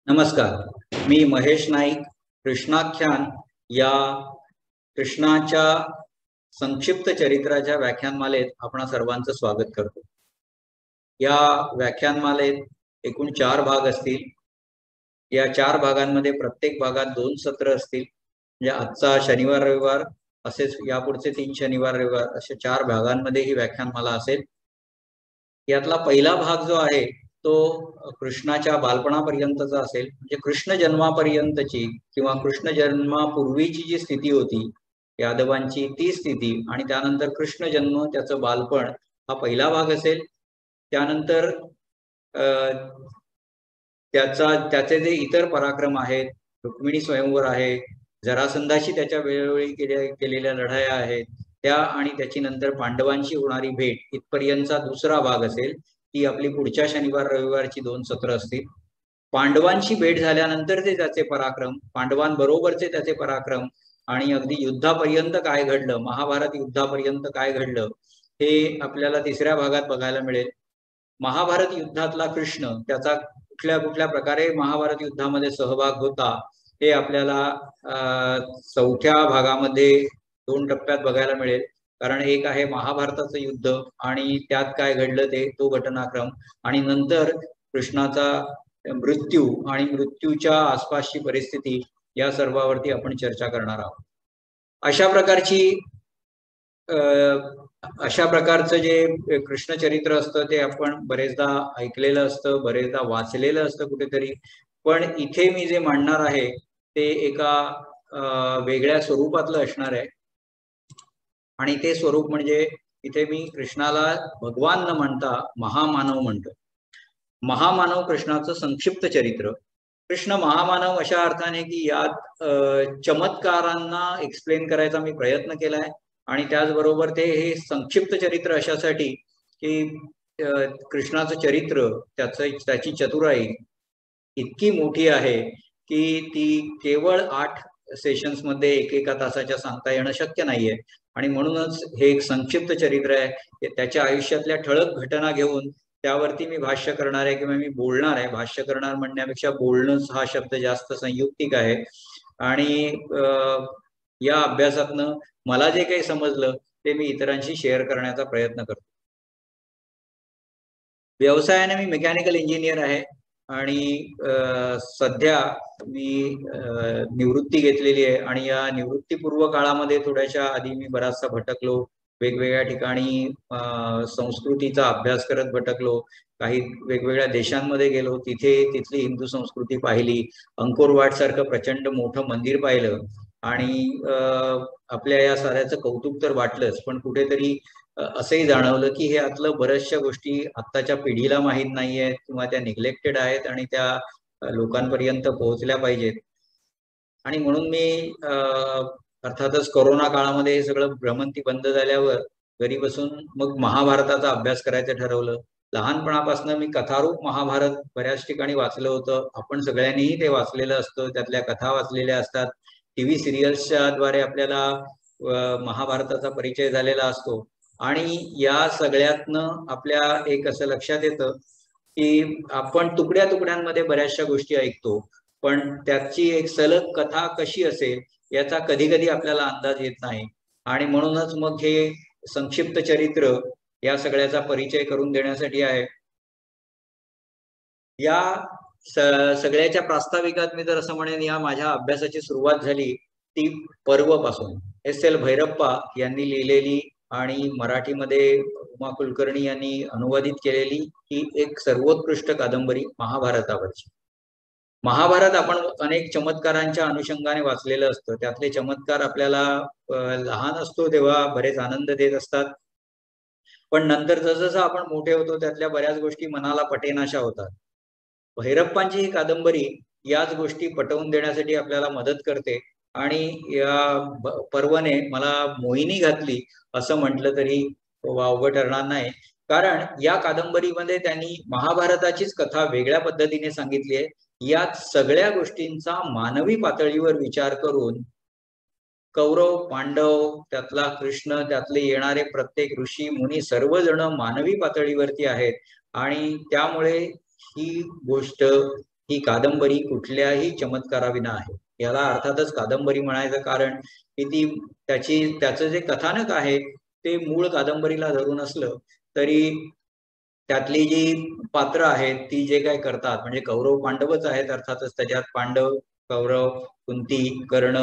नमस्कार. मी महेश नाईक. कृष्णाख्यान या कृष्णाच्या संक्षिप्त चरित्राच्या व्याख्यानमालेत आपण सर्वांचं स्वागत करतो. या व्याख्यानमालेत एकूण 4 भाग असतील. या 4 भागांमध्ये प्रत्येक भागात 2 सत्र असतील. म्हणजे आजचा शनिवार रविवार असेच यापुढचे 3 शनिवार रविवार अशा 4 भागांमध्ये ही व्याख्यानमाला असेल. यातला पहिला भाग जो आहे तो कृष्णाच्या बालपणापर्यंतचा असेल. म्हणजे कृष्ण जन्मापर्यंतची किंवा कृष्ण जन्मापूर्वीची जी स्थिती होती यादवांची ती स्थिती आणि त्यानंतर कृष्ण जन्म त्याचं बालपण हा पहिला भाग असेल. त्यानंतर त्याचे जे इतर पराक्रम आहेत, रुक्मिणी स्वयंवर आहे, जरासंधाशी त्याच्या वेळोवेळी केलेल्या लढाया आहेत त्या आणि त्याची नंतर पांडवांशी होणारी भेट इथपर्यंतचा दुसरा भाग असेल. ती आपली पुढच्या शनिवार रविवारची 2 सत्र असतील. पांडवांशी भेट झाल्यानंतरचे त्याचे पराक्रम, पांडवांबरोबरचे त्याचे पराक्रम आणि अगदी युद्धापर्यंत काय घडलं, महाभारत युद्धापर्यंत काय घडलं हे आपल्याला तिसऱ्या भागात बघायला मिळेल. महाभारत युद्धातला कृष्ण त्याचा कुठल्या प्रकारे महाभारत युद्धामध्ये सहभाग होता हे आपल्याला चौथ्या भागामध्ये 2 टप्प्यात बघायला मिळेल. कारण एक आहे महाभारताचं युद्ध आणि त्यात काय घडलं तो घटनाक्रम आणि नंतर कृष्णाचा मृत्यू आणि मृत्यूच्या आसपासची परिस्थिती या सर्वावरती आपण चर्चा करणार आहोत. अशा प्रकारचं जे कृष्ण चरित्र असतं ते आपण बरेचदा ऐकलेलं असतं, बरेचदा वाचलेलं असतं कुठेतरी. पण इथे मी जे मांडणार आहे ते एका वेगळ्या स्वरूपातलं असणार आहे आणि ते स्वरूप म्हणजे इथे मी कृष्णाला भगवान न म्हणता महामानव म्हणतो. महामानव कृष्णाचं संक्षिप्त चरित्र. कृष्ण महामानव अशा अर्थाने की यात चमत्कारांना एक्सप्लेन करायचा मी प्रयत्न केलाय आणि त्याचबरोबर हे संक्षिप्त चरित्र अशासाठी की कृष्णाचं चरित्र त्याची चतुराई इतकी मोठी आहे की ती केवळ 8 सेशन्स मध्ये एका तासाच्या सांगता येणं शक्य नाहीये आणि म्हणूनच हे एक संक्षिप्त चरित्र आहे. त्याच्या आयुष्यातल्या ठळक घटना घेऊन त्यावरती मी भाष्य करणार आहे किंवा मी बोलणार आहे. भाष्य करणार म्हणण्यापेक्षा बोलणंच हा शब्द जास्त संयुक्तिक आहे आणि या अभ्यासातनं मला जे काही समजलं ते मी इतरांशी शेअर करण्याचा प्रयत्न करतो. व्यवसायाने मी मेकॅनिकल इंजिनियर आहे आणि सध्या मी निवृत्ती घेतलेली आहे आणि या निवृत्तीपूर्व काळामध्ये थोड्याशा आधी मी बराचसा भटकलो, वेगवेगळ्या ठिकाणी संस्कृतीचा अभ्यास करत भटकलो, काही वेगवेगळ्या देशांमध्ये गेलो, तिथली हिंदू संस्कृती पाहिली, अंकोरवाट सारखं प्रचंड मोठं मंदिर पाहिलं आणि आपल्या या साऱ्याचं कौतुक तर वाटलंच, पण कुठेतरी असंही जाणवलं की हे आतलं बऱ्याचशा गोष्टी आत्ताच्या पिढीला माहीत नाही आहेत किंवा त्या निग्लेक्टेड आहेत आणि त्या लोकांपर्यंत पोहोचल्या पाहिजेत. आणि म्हणून मी अर्थातच कोरोना काळामध्ये हे सगळं भ्रमंती बंद झाल्यावर घरी बसून मग महाभारताचा अभ्यास करायचं ठरवलं. लहानपणापासून मी कथारूप महाभारत बऱ्याच ठिकाणी वाचलं होतं. आपण सगळ्यांनीही ते वाचलेलं असतं, त्यातल्या कथा वाचलेल्या असतात. टीव्ही सिरियल्सच्या द्वारे आपल्याला महाभारताचा परिचय झालेला असतो आणि या सगळ्यातनं आपल्या एक असं लक्षात येतं की आपण तुकड्यांमध्ये बऱ्याचशा गोष्टी ऐकतो, पण त्याची एक सलग कथा कशी असेल याचा कधी आपल्याला अंदाज येत नाही आणि म्हणूनच मग हे संक्षिप्त चरित्र या सगळ्याचा परिचय करून देण्यासाठी आहे. या सगळ्याच्या प्रास्ताविकात मी जर असं म्हणेन या माझ्या अभ्यासाची सुरुवात झाली ती पर्व पासून. S.L. भैरप्पा यांनी लिहिलेली आणि मराठीमध्ये उमा कुलकर्णी यांनी अनुवादित केलेली ही एक सर्वोत्कृष्ट कादंबरी महाभारतावरची. महाभारत आपण अनेक चमत्कारांच्या अनुषंगाने वाचलेलं असतं. त्यातले चमत्कार आपल्याला लहान असतो तेव्हा बरेच आनंद देत असतात, पण नंतर जसं आपण मोठे होतो त्यातल्या बऱ्याच गोष्टी मनाला पटेनाशा होतात. भैरप्पांची ही कादंबरी याच गोष्टी पटवून देण्यासाठी आपल्याला मदत करते आणि या पर्वने मला मोहिनी घातली असं म्हटलं तरी वावगं ठरणार नाही. कारण या कादंबरीमध्ये त्यांनी महाभारताचीच कथा वेगळ्या पद्धतीने सांगितली आहे. यात सगळ्या गोष्टींचा मानवी पातळीवर विचार करून कौरव, पांडव, त्यातला कृष्ण, त्यातले येणारे प्रत्येक ऋषी मुनी सर्वजण मानवी पातळीवरती आहेत आणि त्यामुळे ही गोष्ट ही कादंबरी कुठल्याही चमत्काराविना आहे. याला अर्थातच कादंबरी म्हणायचं कारण की त्याचं जे कथानक आहे ते मूळ कादंबरीला धरून असलं तरी त्यातली जी पात्र आहेत ती जे काय करतात म्हणजे कौरव पांडवच आहेत अर्थातच, त्याच्यात पांडव, कौरव, कुंती, कर्ण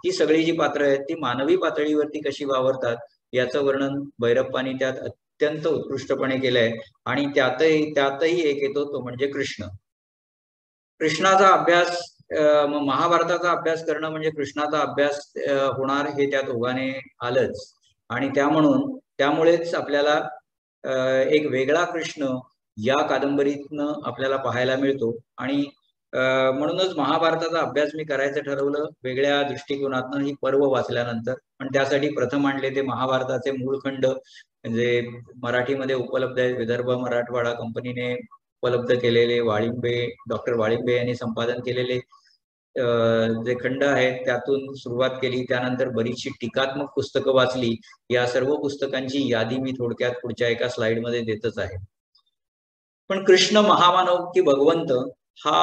ही सगळी जी पात्र आहेत ती मानवी पातळीवरती कशी वावरतात याचं वर्णन भैरप्पांनी त्यात अत्यंत उत्कृष्टपणे केलंय. आणि त्यातही एक येतो तो म्हणजे कृष्ण. कृष्णाचा अभ्यास महाभारताचा अभ्यास करणं म्हणजे कृष्णाचा अभ्यास होणार हे त्यात ओघाने आलंच. आणि त्यामुळेच आपल्याला एक वेगळा कृष्ण या कादंबरीतनं आपल्याला पाहायला मिळतो. आणि म्हणूनच महाभारताचा अभ्यास मी करायचं ठरवलं वेगळ्या दृष्टिकोनातनं ही पर्व वाचल्यानंतर. पण त्यासाठी प्रथम आणले ते महाभारताचे मूळखंड म्हणजे मराठीमध्ये उपलब्ध आहेत. विदर्भ मराठवाडा कंपनीने उपलब्ध केलेले डॉक्टर वाळिंबे यांनी संपादन केलेले जे खंड आहेत त्यातून सुरुवात केली. त्यानंतर बरीचशी टीकात्मक पुस्तकं वाचली. या सर्व पुस्तकांची यादी मी थोडक्यात पुढच्या एका स्लाइडमध्ये देतच आहे. पण कृष्ण महामानव की भगवंत हा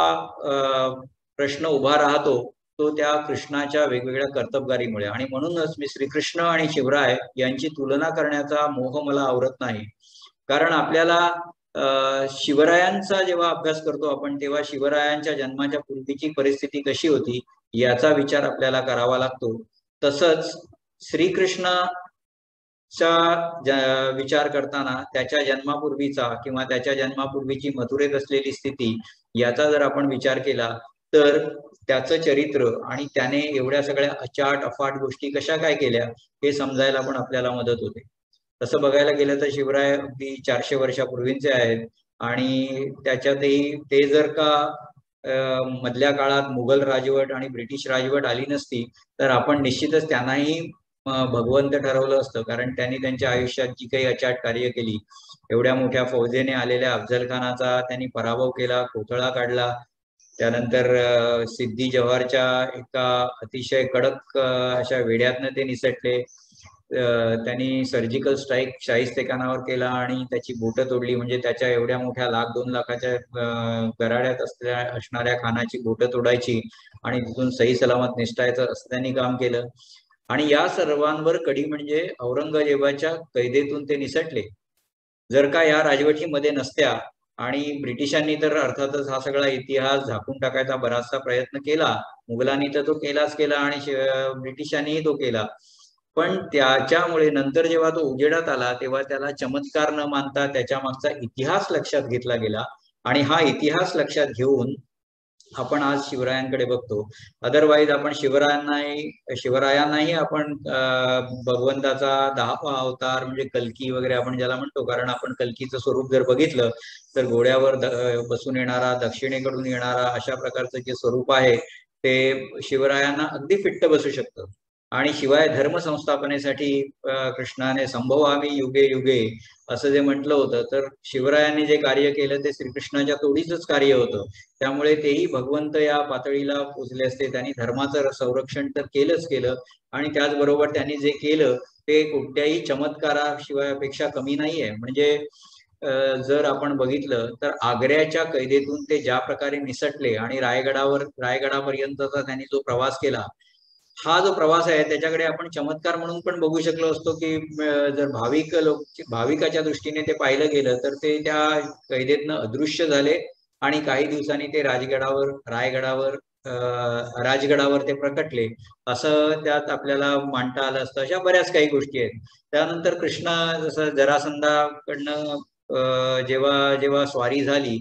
प्रश्न उभा राहतो तो त्या कृष्णाच्या वेगवेगळ्या कर्तबगारीमुळे. आणि म्हणूनच मी श्रीकृष्ण आणि शिवराय यांची तुलना करण्याचा मोह मला आवरत नाही. कारण आपल्याला शिवरायांचा जेव्हा अभ्यास करतो आपण तेव्हा शिवरायांच्या जन्माच्या पूर्वीची परिस्थिती कशी होती याचा विचार आपल्याला करावा लागतो. तसंच श्रीकृष्णाचा विचार करताना त्याच्या जन्मापूर्वीचा किंवा त्याच्या जन्मापूर्वीची मथुरेत असलेली स्थिती याचा जर आपण विचार केला तर त्याचं चरित्र आणि त्याने एवढ्या सगळ्या अचाट अफाट गोष्टी कशा काय केल्या हे समजायला पण आपल्याला मदत होते. तसं बघायला गेलं तर शिवराय अगदी 400 वर्षापूर्वीचे आहेत. आणि त्याच्यातही ते जर का मधल्या काळात मुघल राजवट आणि ब्रिटिश राजवट आली नसती तर आपण निश्चितच त्यांनाही भगवंत ठरवलं असतं. कारण त्यांनी त्यांच्या आयुष्यात जी काही अचाट कार्य केली, एवढ्या मोठ्या फौजेने आलेल्या अफजल खानाचा त्यांनी पराभव केला, कोथळा काढला. त्यानंतर सिद्धी जव्हारच्या एका अतिशय कडक अशा वेड्यातनं ते निसटले. त्यांनी सर्जिकल स्ट्राईक शाहिस्तेखानावर केला आणि त्याची बोटं तोडली. म्हणजे त्याच्या एवढ्या मोठ्या 1,00,000-2 लाखाच्या गराड्यात असणाऱ्या खानाची बोटं तोडायची आणि तिथून सही सलामत निसटायचं असं त्यांनी काम केलं. आणि या सर्वांवर कडी म्हणजे औरंगजेबाच्या कैदेतून ते निसटले. जर का या राजवटीमध्ये नसत्या आणि ब्रिटिशांनी तर अर्थातच हा सगळा इतिहास झाकून टाकायचा बराचसा प्रयत्न केला. मुघलांनी तर तो केलाच केला आणि ब्रिटिशांनीही तो केला. पण त्याच्यामुळे नंतर जेव्हा तो उजेडात आला तेव्हा त्याला चमत्कार न मानता त्याच्या मागचा इतिहास लक्षात घेतला गेला. आणि हा इतिहास लक्षात घेऊन आपण आज शिवरायांकडे बघतो. अदरवाईज आपण शिवरायांनाही आपण भगवंताचा 10वा अवतार म्हणजे कल्की वगैरे आपण ज्याला म्हणतो. कारण आपण कल्कीचं स्वरूप जर बघितलं तर घोड्यावर बसून येणारा, दक्षिणेकडून येणारा अशा प्रकारचं जे स्वरूप आहे ते शिवरायांना अगदी फिट्ट बसू शकतं. आणि शिवाय धर्म संस्थापनेसाठी कृष्णाने संभवामी युगे युगे असं जे म्हटलं होतं तर शिवरायांनी जे कार्य केलं ते श्रीकृष्णाच्या तोडीचंच कार्य होतं. त्यामुळे तेही भगवंत या पातळीला पोचले असते. त्यांनी धर्माचं संरक्षण तर केलंच केलं आणि त्याचबरोबर त्यांनी जे केलं ते कोणत्याही चमत्काराशिवाय पेक्षा कमी नाहीये. म्हणजे जर आपण बघितलं तर आग्र्याच्या कैदेतून ते ज्या प्रकारे निसटले आणि रायगडापर्यंतचा त्यांनी जो प्रवास केला, हा जो प्रवास आहे त्याच्याकडे आपण चमत्कार म्हणून पण बघू शकलो असतो की जर भाविकाच्या दृष्टीने ते पाहिलं गेलं तर ते त्या कैदेतनं अदृश्य झाले आणि काही दिवसांनी ते राजगडावर ते प्रकटले असं त्यात आपल्याला मांडता आलं असतं. अशा बऱ्याच काही गोष्टी आहेत. त्यानंतर कृष्ण जसं जरासंधाकडनं जेव्हा जेव्हा स्वारी झाली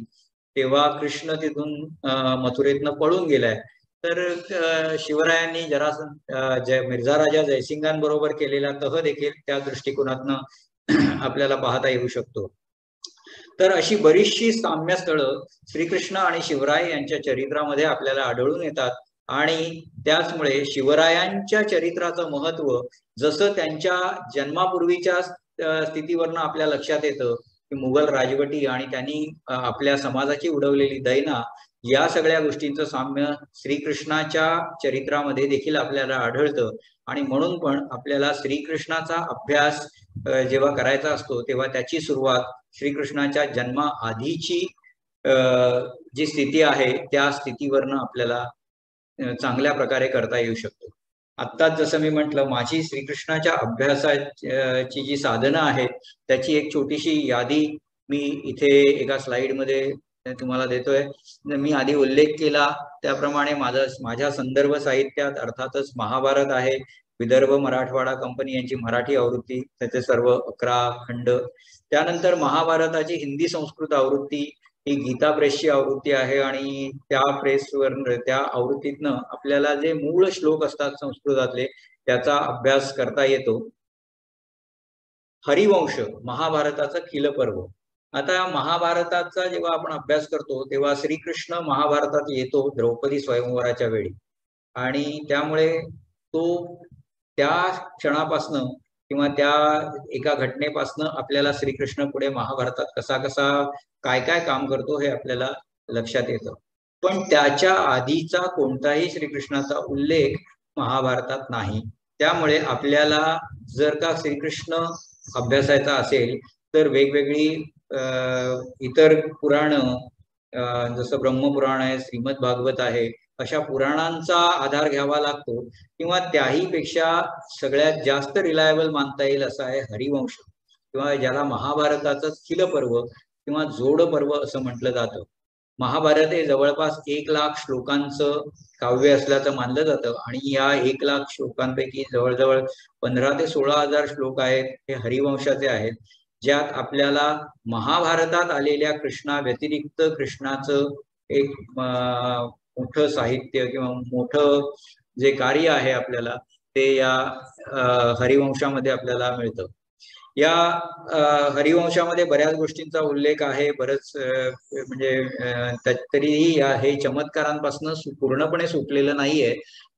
तेव्हा कृष्ण तिथून मथुरेतनं पळून गेलाय. तर शिवरायांनी मिर्झा राजा जयसिंगांबरोबर केलेला तह देखील त्या दृष्टिकोनातनं आपल्याला पाहता येऊ शकतो. तर अशी बरीचशी साम्यस्थळं श्रीकृष्ण आणि शिवराय यांच्या चरित्रामध्ये आपल्याला आढळून येतात. आणि त्याचमुळे शिवरायांच्या चरित्राचं महत्व जसं त्यांच्या जन्मापूर्वीच्या स्थितीवरनं आपल्या लक्षात येतं की मुघल राजवटी आणि त्यांनी आपल्या समाजाची उडवलेली दैना या सगळ्या गोष्टींचं साम्य श्रीकृष्णाच्या चरित्रामध्ये देखील आपल्याला आढळतं. आणि म्हणून पण आपल्याला श्रीकृष्णाचा अभ्यास जेव्हा करायचा असतो तेव्हा त्याची सुरुवात श्रीकृष्णाच्या जन्माआधीची जी स्थिती आहे त्या स्थितीवरनं आपल्याला चांगल्या प्रकारे करता येऊ शकतो. आत्ताच जसं मी म्हटलं, माझी श्रीकृष्णाच्या अभ्यासाची जी साधनं आहेत त्याची एक छोटीशी यादी मी इथे एका स्लाइडमध्ये तुम्हाला देतोय. मी आधी उल्लेख केला त्याप्रमाणे माझ्या संदर्भ साहित्यात अर्थातच महाभारत आहे, विदर्भ मराठवाडा कंपनी यांची मराठी आवृत्ती, त्याचे सर्व 11 खंड. त्यानंतर महाभारताची हिंदी संस्कृत आवृत्ती ही गीता प्रेसची आवृत्ती आहे आणि त्या प्रेसवर त्या आवृत्तीतनं आपल्याला जे मूळ श्लोक असतात संस्कृतातले त्याचा अभ्यास करता येतो. हरिवंश महाभारताचं खिलपर्व. आता महाभारताचा जेव्हा आपण अभ्यास करतो तेव्हा श्रीकृष्ण महाभारतात येतो द्रौपदी स्वयंवराच्या वेळी आणि त्यामुळे तो त्या क्षणापासनं किंवा त्या एका घटनेपासनं आपल्याला श्रीकृष्ण पुढे महाभारतात कसा कसा काय काय काम करतो हे आपल्याला लक्षात येतं. पण त्याच्या आधीचा कोणताही श्रीकृष्णाचा उल्लेख महाभारतात नाही. त्यामुळे आपल्याला जर का श्रीकृष्ण अभ्यासायचा असेल तर वेगवेगळी इतर पुराण जसं ब्रह्मपुराण आहे, श्रीमद भागवत आहे, अशा पुराणांचा आधार घ्यावा लागतो किंवा त्याही पेक्षा सगळ्यात जास्त रिलायबल मानता येईल असा आहे हरिवंश किंवा ज्याला महाभारताचं खिलपर्व किंवा जोड पर्व असं म्हटलं जातं. महाभारत हे जवळपास 1,00,000 श्लोकांचं काव्य असल्याचं मानलं जातं आणि या 1,00,000 श्लोकांपैकी जवळजवळ 15 ते 16,000 श्लोक आहेत हे हरिवंशाचे आहेत, ज्यात आपल्याला महाभारतात आलेल्या कृष्णा व्यतिरिक्त कृष्णाचं एक मोठं साहित्य किंवा मोठं जे कार्य आहे आपल्याला ते या हरिवंशामध्ये आपल्याला मिळतं. या हरिवंशामध्ये बऱ्याच गोष्टींचा उल्लेख आहे, बरंच म्हणजे तरीही हे चमत्कारांपासून पूर्णपणे सुटलेलं नाहीये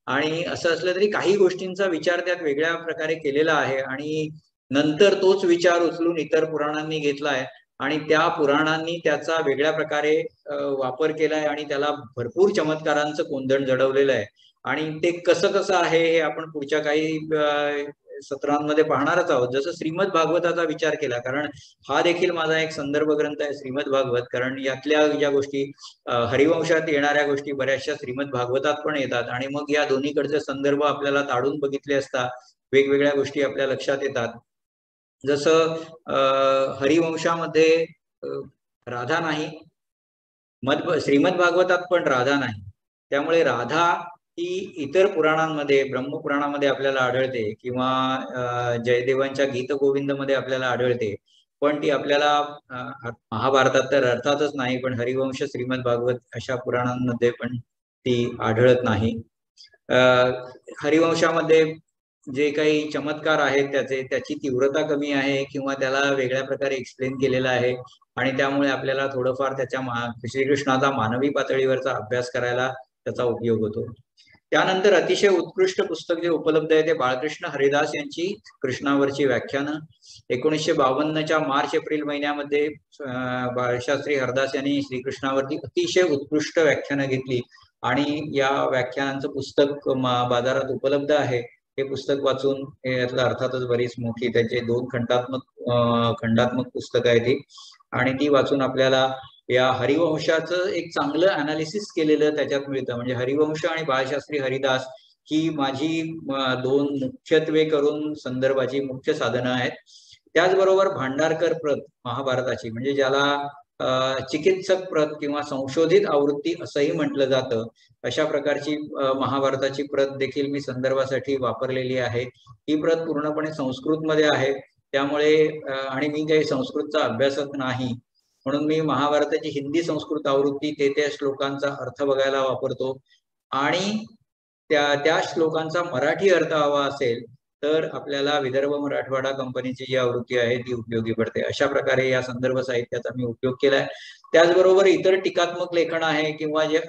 आणि असं असलं तरी काही गोष्टींचा विचार त्यात वेगळ्या प्रकारे केलेला आहे आणि नंतर तोच विचार उचलून इतर पुराणांनी घेतलाय आणि त्या पुराणांनी त्याचा वेगळ्या प्रकारे वापर केलाय आणि त्याला भरपूर चमत्कारांचं कोंदण जडवलेलं आहे आणि ते कसं कसं आहे हे आपण पुढच्या काही सत्रांमध्ये पाहणारच आहोत. जसं श्रीमद भागवताचा विचार केला, कारण हा देखील माझा एक संदर्भ ग्रंथ आहे श्रीमद भागवत, कारण यातल्या ज्या गोष्टी हरिवंशात येणाऱ्या गोष्टी बऱ्याचशा श्रीमद भागवतात पण येतात आणि मग या दोन्हीकडचे संदर्भ आपल्याला ताडून बघितले असता वेगवेगळ्या गोष्टी आपल्या लक्षात येतात. जसं हरिवंशामध्ये राधा नाही, श्रीमद भागवतात पण राधा नाही, त्यामुळे राधा ही इतर पुराणांमध्ये ब्रह्मपुराणामध्ये आपल्याला आढळते किंवा जयदेवांच्या गीत गोविंदमध्ये आपल्याला आढळते, पण ती आपल्याला महाभारतात तर अर्थातच नाही, पण हरिवंश श्रीमद भागवत अशा पुराणांमध्ये पण ती आढळत नाही. हरिवंशामध्ये जे काही चमत्कार आहेत त्याची तीव्रता कमी आहे किंवा त्याला वेगळ्या प्रकारे एक्सप्लेन केलेला आहे आणि त्यामुळे आपल्याला थोडंफार त्याच्या श्रीकृष्णाचा मानवी पातळीवरचा अभ्यास करायला त्याचा उपयोग होतो. त्यानंतर अतिशय उत्कृष्ट पुस्तक जे उपलब्ध आहे ते बाळकृष्ण हरिदास यांची कृष्णावरची व्याख्यानं. 1952च्या मार्च एप्रिल महिन्यामध्ये बाळशास्त्री हरदास यांनी श्रीकृष्णावरती अतिशय उत्कृष्ट व्याख्यानं घेतली आणि या व्याख्यानांचं पुस्तक बाजारात उपलब्ध आहे. हे पुस्तक वाचून यातलं अर्थातच बरीच मोठी त्याचे 2 खंडात्मक पुस्तक आहे ती आणि ती वाचून आपल्याला या हरिवंशाचं एक चांगलं अनालिसिस केलेलं त्याच्यात मिळतं. म्हणजे हरिवंश आणि बाळशास्त्री हरिदास ही माझी 2 मुख्यत्वे करून संदर्भाची मुख्य साधनं आहेत. त्याचबरोबर भांडारकर प्रत महाभारताची, म्हणजे ज्याला चिकित्सक प्रत किंवा संशोधित आवृत्ती असंही म्हटलं जातं, अशा प्रकारची महाभारताची प्रत देखील मी संदर्भासाठी वापरलेली आहे. ही प्रत पूर्णपणे संस्कृतमध्ये आहे, त्यामुळे आणि मी काही संस्कृतचा अभ्यासक नाही म्हणून मी महाभारताची हिंदी संस्कृत आवृत्ती त्या श्लोकांचा अर्थ बघायला वापरतो आणि त्या श्लोकांचा मराठी अर्थ हवा असेल तर आपल्याला विदर्भ मराठवाडा कंपनीची जी आवृत्ती आहे ती उपयोगी पडते. अशा प्रकारे या संदर्भ साहित्याचा मी उपयोग केलाय. त्याचबरोबर इतर टीकात्मक लेखन आहे किंवा जे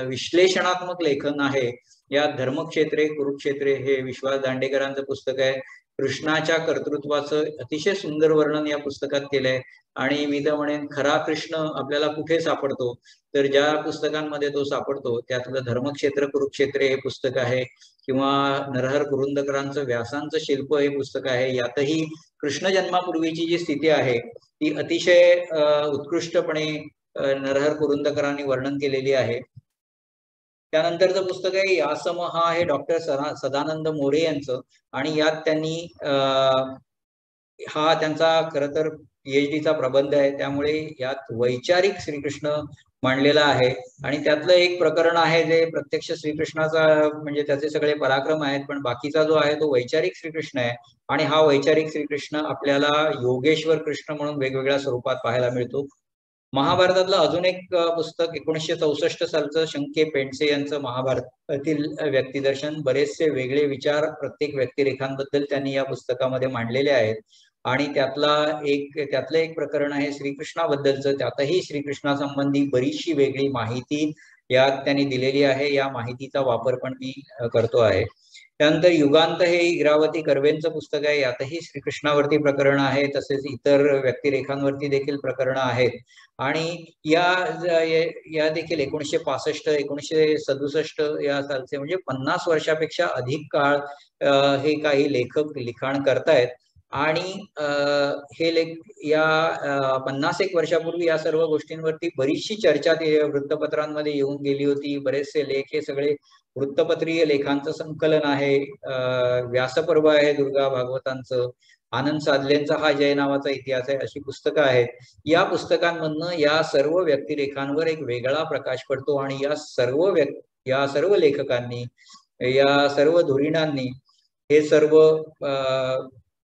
विश्लेषणात्मक लेखन आहे, या धर्मक्षेत्रे कुरुक्षेत्रे हे विश्वास दांडेकरांचं पुस्तक आहे. कृष्णाच्या कर्तृत्वाचं अतिशय सुंदर वर्णन या पुस्तकात केलंय आणि मी तर म्हणेन खरा कृष्ण आपल्याला कुठे सापडतो तर ज्या पुस्तकांमध्ये तो सापडतो त्यातलं धर्मक्षेत्र कुरुक्षेत्रे हे पुस्तक आहे किंवा नरहर कुरुंदकरांचं व्यासांचं शिल्प हे पुस्तक आहे. यातही कृष्ण जन्मापूर्वीची जी स्थिती आहे ती अतिशय उत्कृष्टपणे नरहर कुरुंदकरांनी वर्णन केलेली आहे. त्यानंतरचं पुस्तक आहे यासम, हा आहे डॉक्टर सदानंद मोरे यांचं, आणि यात त्यांनी हा त्यांचा खरं तर PhD चा प्रबंध आहे, त्यामुळे यात वैचारिक श्रीकृष्ण मांडलेला आहे. आणि त्यातलं एक प्रकरण आहे जे प्रत्यक्ष श्रीकृष्णाचा म्हणजे त्याचे सगळे पराक्रम आहेत, पण बाकीचा जो आहे तो वैचारिक श्रीकृष्ण आहे. आणि हा वैचारिक श्रीकृष्ण आपल्याला योगेश्वर कृष्ण म्हणून वेगवेगळ्या स्वरूपात पाहायला मिळतो. महाभारतातलं अजून एक पुस्तक 1964 सालचं शंके पेंडसे यांचं महाभारतातील व्यक्तिदर्शन, बरेचसे वेगळे विचार प्रत्येक व्यक्तिरेखांबद्दल त्यांनी या पुस्तकामध्ये मांडलेले आहेत. आणि त्यातलं एक प्रकरण आहे श्रीकृष्णाबद्दलचं, त्यातही श्रीकृष्णासंबंधी बरीचशी वेगळी माहिती यात त्यांनी दिलेली आहे. या माहितीचा वापर पण मी करतो आहे. त्यानंतर युगांत हे इरावती कर्वेंचं पुस्तक आहे, यातही श्रीकृष्णावरती प्रकरण आहे, तसेच इतर व्यक्तिरेखांवरती देखील प्रकरणं आहेत. आणि या देखील 1965 1967 या सालचे, म्हणजे 50 वर्षापेक्षा अधिक काळ हे काही लेखक लिखाण करतायत. आणि हे लेख या 50 वर्षापूर्वी या सर्व गोष्टींवरती बरीचशी चर्चा वृत्तपत्रांमध्ये येऊन गेली होती. बरेचसे लेख हे सगळे वृत्तपत्रीय लेखांचं संकलन आहे. व्यासपर्व आहे दुर्गा भागवतांचं, आनंद साधलेंचा हा जय नावाचा इतिहास आहे, अशी पुस्तकं आहेत. या पुस्तकांमधनं या सर्व व्यक्तिरेखांवर एक वेगळा प्रकाश पडतो. आणि या सर्व लेखकांनी, या सर्व धुरीणांनी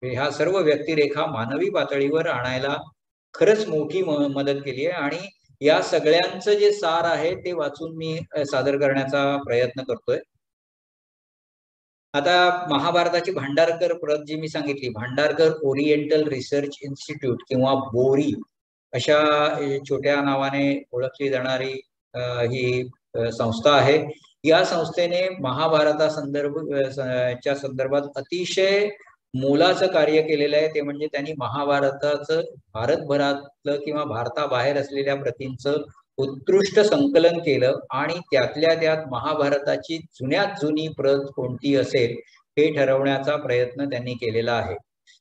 ह्या सर्व व्यक्तिरेखा मानवी पातळीवर आणायला खरंच मोठी मदत केली आहे. आणि या सगळ्यांचं जे सार आहे ते वाचून मी सादर करण्याचा प्रयत्न करतोय. आता महाभारताची भांडारकर प्रत जी मी सांगितली, भांडारकर ओरिएंटल रिसर्च इन्स्टिट्यूट किंवा बोरी अशा छोट्या नावाने ओळखली जाणारी ही संस्था आहे. या संस्थेने च्या संदर्भात अतिशय मोलाचं कार्य केलेलं आहे. ते म्हणजे त्यांनी महाभारताचं भारतभरातलं किंवा भारताबाहेर असलेल्या प्रतींचं उत्कृष्ट संकलन केलं आणि त्यातल्या त्यात महाभारताची जुन्यात जुनी प्रत कोणती असेल हे ठरवण्याचा प्रयत्न त्यांनी केलेला आहे.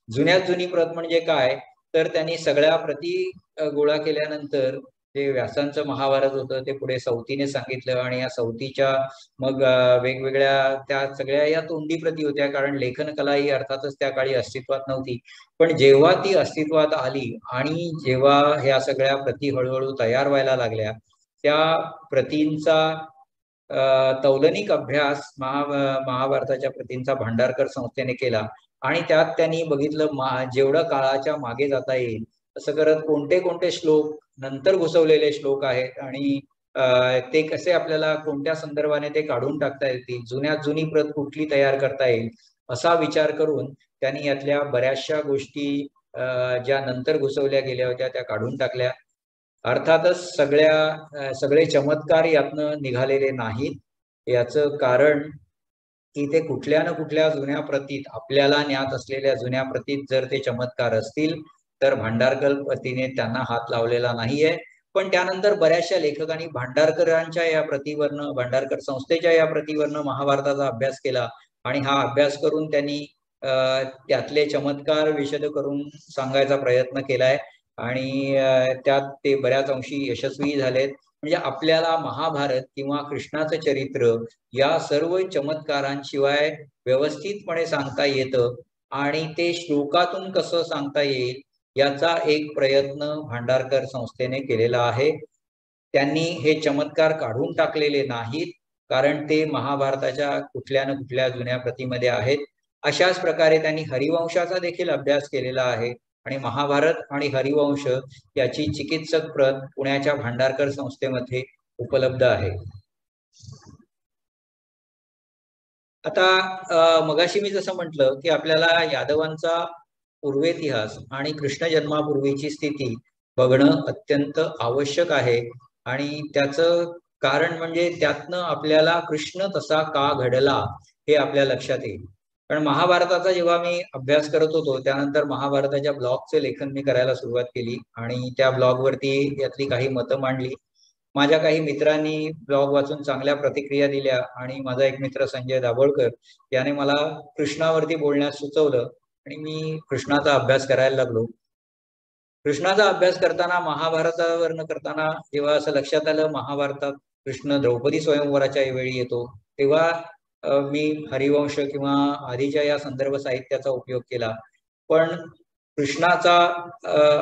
जुन्यात जुनी प्रत म्हणजे काय, तर त्यांनी सगळ्या प्रती गोळा केल्यानंतर जे व्यासांचं महाभारत होतं ते पुढे सवतीने सांगितलं. आणि या सवतीच्या मग वेगवेगळ्या त्या सगळ्या या तोंडी प्रती होत्या, कारण लेखन कला ही अर्थातच त्या काळी अस्तित्वात नव्हती. पण जेव्हा ती अस्तित्वात आली आणि जेव्हा ह्या सगळ्या प्रती हळूहळू तयार व्हायला लागल्या, त्या प्रतींचा तौलनिक अभ्यास महाभारताच्या प्रतींचा भांडारकर संस्थेने केला. आणि त्यात त्यांनी बघितलं जेवढं काळाच्या मागे जाता येईल असं करत कोणते कोणते श्लोक नंतर घुसवलेले श्लोक आहेत आणि ते कसे आपल्याला कोणत्या संदर्भाने ते काढून टाकता येतील, जुन्यात जुनी प्रत कुठली तयार करता येईल, असा विचार करून त्यांनी यातल्या बऱ्याचशा गोष्टी ज्या नंतर घुसवल्या गेल्या होत्या त्या काढून टाकल्या. अर्थातच सगळे चमत्कार यातनं निघालेले नाहीत. याचं कारण की ते कुठल्या ना कुठल्या जुन्या प्रतीत, आपल्याला ज्ञात असलेल्या जुन्या प्रतीत जर ते चमत्कार असतील तर भांडारकर प्रतीने त्यांना हात लावलेला नाहीये. पण त्यानंतर बऱ्याचशा लेखकांनी भांडारकरांच्या या प्रतीवरनं, भांडारकर संस्थेच्या या प्रतीवरनं महाभारताचा अभ्यास केला. आणि हा अभ्यास करून त्यांनी त्यातले चमत्कार विशद करून सांगायचा प्रयत्न केलाय. आणि त्यात ते बऱ्याच अंशी यशस्वी झालेत. म्हणजे आपल्याला महाभारत किंवा कृष्णाचं चरित्र या सर्व चमत्कारांशिवाय व्यवस्थितपणे सांगता येतं आणि ते श्लोकातून कसं सांगता येईल याचा एक प्रयत्न भांडारकर संस्थेने केलेला आहे. त्यांनी हे चमत्कार काढून टाकलेले नाहीत, कारण ते महाभारताच्या कुठल्या ना कुठल्या जुन्या प्रतीमध्ये आहेत. अशाच प्रकारे त्यांनी हरिवंशाचा देखील अभ्यास केलेला आहे. आणि महाभारत आणि हरिवंश याची चिकित्सक प्रत पुण्याच्या भांडारकर संस्थेमध्ये उपलब्ध आहे. आता मगाशी मी जसं म्हटलं की आपल्याला यादवांचा पूर्वेतिहास आणि कृष्ण जन्मापूर्वीची स्थिती बघणं अत्यंत आवश्यक आहे. आणि त्याचं कारण म्हणजे त्यातनं आपल्याला कृष्ण तसा का घडला हे आपल्या लक्षात येईल. कारण महाभारताचा जेव्हा मी अभ्यास करत होतो त्यानंतर महाभारताच्या ब्लॉगचे लेखन मी करायला सुरुवात केली आणि त्या ब्लॉगवरती यातली काही मतं मांडली. माझ्या काही मित्रांनी ब्लॉग वाचून चांगल्या प्रतिक्रिया दिल्या आणि माझा एक मित्र संजय दाभोळकर याने मला कृष्णावरती बोलण्यास सुचवलं आणि मी कृष्णाचा अभ्यास करायला लागलो. कृष्णाचा अभ्यास करताना, महाभारतावरनं करताना जेव्हा असं लक्षात आलं, महाभारतात कृष्ण द्रौपदी स्वयंवराच्या वेळी येतो, तेव्हा मी हरिवंश किंवा आधीच्या या संदर्भ साहित्याचा उपयोग केला. पण कृष्णाचा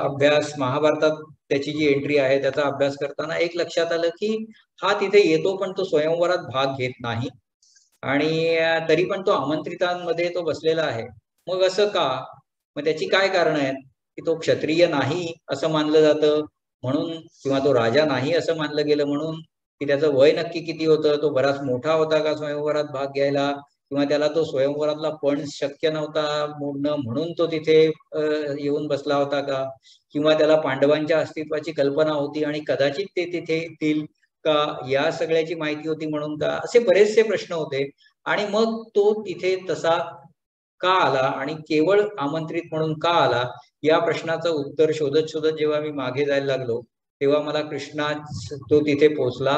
अभ्यास महाभारतात त्याची जी एंट्री आहे त्याचा अभ्यास करताना एक लक्षात आलं की हा तिथे येतो पण तो स्वयंवरात भाग घेत नाही आणि तरी पण तो आमंत्रितांमध्ये तो बसलेला आहे. मग असं का? मग त्याची काय कारण आहेत? की तो क्षत्रिय नाही असं मानलं जातं म्हणून, किंवा तो राजा नाही असं मानलं गेलं म्हणून, की त्याचं वय नक्की किती होतं, तो बराच मोठा होता का स्वयंवरात भाग घ्यायला, किंवा त्याला तो स्वयंवरातला पण शक्य नव्हता मोडणं म्हणून तो तिथे येऊन बसला होता का, किंवा त्याला पांडवांच्या अस्तित्वाची कल्पना होती आणि कदाचित ते तिथे येतील का, या सगळ्याची माहिती होती म्हणून का, असे बरेचसे प्रश्न होते. आणि मग तो तिथे तसा का आला आणि केवळ आमंत्रित म्हणून का आला, या प्रश्नाचं उत्तर शोधत शोधत जेव्हा मी मागे जायला लागलो तेव्हा मला कृष्णा तो तिथे पोहोचला,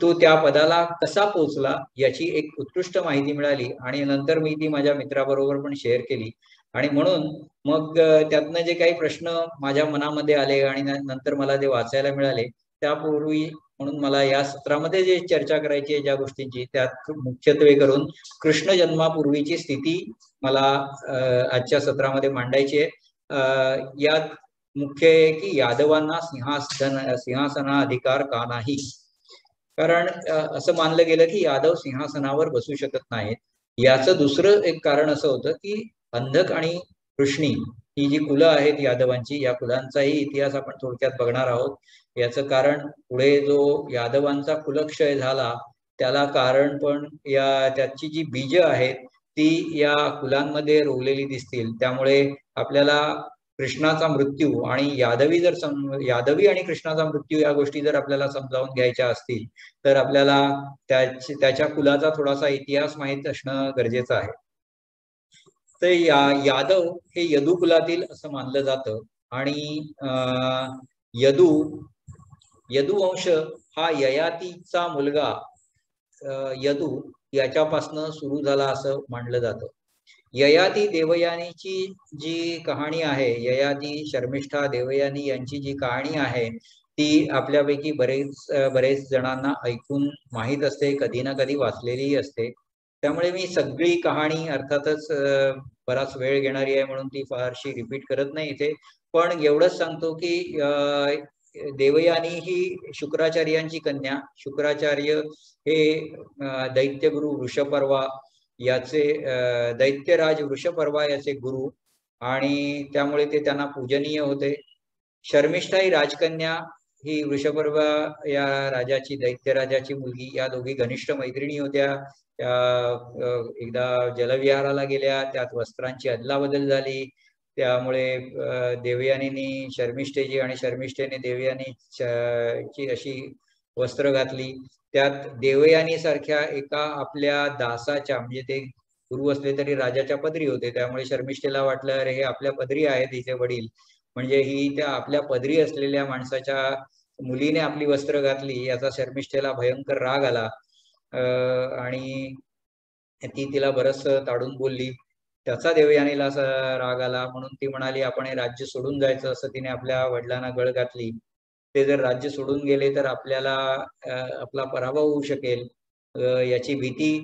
तो त्या पदाला कसा पोहोचला याची एक उत्कृष्ट माहिती मिळाली आणि नंतर मी ती माझ्या मित्राबरोबर पण शेअर केली. आणि म्हणून मग त्यातनं जे काही प्रश्न माझ्या मनामध्ये आले आणि नंतर मला ते वाचायला मिळाले, त्यापूर्वी म्हणून मला या सत्रामध्ये जे चर्चा करायची आहे ज्या गोष्टींची, त्यात मुख्यत्वे करून कृष्ण जन्मापूर्वीची स्थिती मला आजच्या सत्रामध्ये मांडायची आहे. यात मुख्य आहे की यादवांना सिंहासनाधिकार का नाही. कारण असं मानलं गेलं की यादव सिंहासनावर बसू शकत नाहीत. याचं दुसरं एक कारण असं होतं की अंधक आणि कृष्णी ही जी कुलं आहेत यादवांची, या कुलांचाही इतिहास आपण थोडक्यात बघणार आहोत. याचं कारण पुढे जो यादवांचा कुलक्षय झाला त्याला कारण पण त्याची जी बीज आहेत ती या कुलांमध्ये रोवलेली दिसतील. त्यामुळे आपल्याला कृष्णाचा मृत्यू आणि यादवी आणि कृष्णाचा मृत्यू या गोष्टी जर आपल्याला समजावून घ्यायच्या असतील तर आपल्याला त्याच्या कुलाचा थोडासा इतिहास माहित असणं गरजेचं आहे. तर यादव हे यदू कुलातील असं मानलं जातं आणि यदुवंश हा ययातीचा मुलगा यदू याच्यापासनं सुरू झाला असं मानलं जातं. ययाती देवयानीची जी कहाणी आहे, ययाती शर्मिष्ठा देवयानी यांची जी कहाणी आहे ती आपल्यापैकी बरेच जणांना ऐकून माहीत असते, कधी ना कधी वाचलेलीही असते. त्यामुळे मी सगळी कहाणी अर्थातच बराच वेळ घेणारी आहे म्हणून ती फारशी रिपीट करत नाही इथे. पण एवढंच सांगतो की देवयानी ही शुक्राचार्यांची कन्या. शुक्राचार्य हे दैत्यगुरु वृषपर्वा याचे दैत्यराज वृषपर्वा याचे गुरु आणि त्यामुळे ते त्यांना पूजनीय होते. शर्मिष्ठा ही राजकन्या, ही वृषपर्वा या राजाची, दैत्यराजाची मुलगी. या दोघी घनिष्ठ मैत्रिणी होत्या. त्या एकदा जलविहाराला गेल्या, त्यात वस्त्रांची अदलाबदल झाली. त्यामुळे देवयानीने शर्मिष्ठेची आणि शर्मिष्ठेने देवयानीची अशी वस्त्र घातली. त्यात देवयानी सारख्या एका आपल्या दासाच्या, म्हणजे ते गुरु असले तरी राजाच्या पदरी होते, त्यामुळे शर्मिष्ठेला वाटलं अरे हे आपल्या पदरी आहेत हिचे वडील, म्हणजे ही त्या आपल्या पदरी असलेल्या माणसाच्या मुलीने आपली वस्त्र घातली याचा शर्मिष्ठेला भयंकर राग आला आणि ती तिला बरंच ताडून बोलली. त्याचा देवयानीला असा राग आला म्हणून ती म्हणाली आपण हे राज्य सोडून जायचं, असं तिने आपल्या वडिलांना गळ घातली. ते जर राज्य सोडून गेले तर आपल्याला आपला पराभव होऊ शकेल याची भीती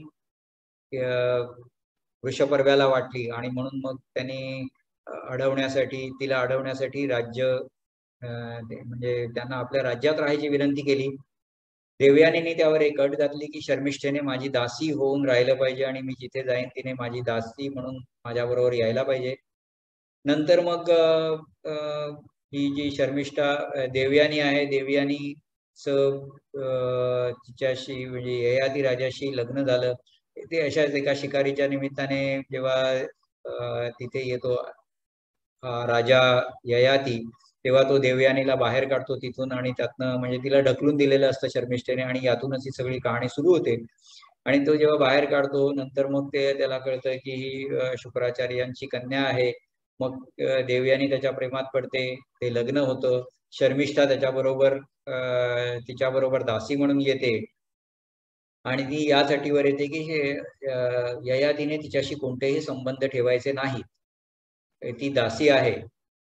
वृषपर्व्याला वाटली आणि म्हणून मग त्यांनी तिला अडवण्यासाठी राज्य म्हणजे त्यांना आपल्या राज्यात राहायची विनंती केली. देवयानीने त्यावर एक अट घातली की शर्मिष्ठेने माझी दासी होऊन राहिलं पाहिजे आणि मी जिथे जाईन तिने माझी दासी म्हणून माझ्याबरोबर यायला पाहिजे. नंतर मग ही जी शर्मिष्ठा देवयानी आहे, तिच्याशी म्हणजे ययाती राजाशी लग्न झालं. ते अशाच एका शिकारीच्या निमित्ताने जेव्हा तिथे येतो राजा ययाती, तेव्हा तो देवयानीला बाहेर काढतो तिथून आणि त्यातनं म्हणजे तिला ढकलून दिलेलं असतं शर्मिष्ठेने आणि यातूनच ही सगळी कहाणी सुरू होते. आणि तो जेव्हा बाहेर काढतो नंतर मग त्याला कळतं की ही शुक्राचार्यांची कन्या आहे. मग देवयानी त्याच्या प्रेमात पडते, ते लग्न होतं. शर्मिष्ठा तिच्याबरोबर दासी म्हणून येते आणि ती यासाठी वर येते की ययातीने तिच्याशी कोणतेही संबंध ठेवायचे नाहीत, ती दासी आहे.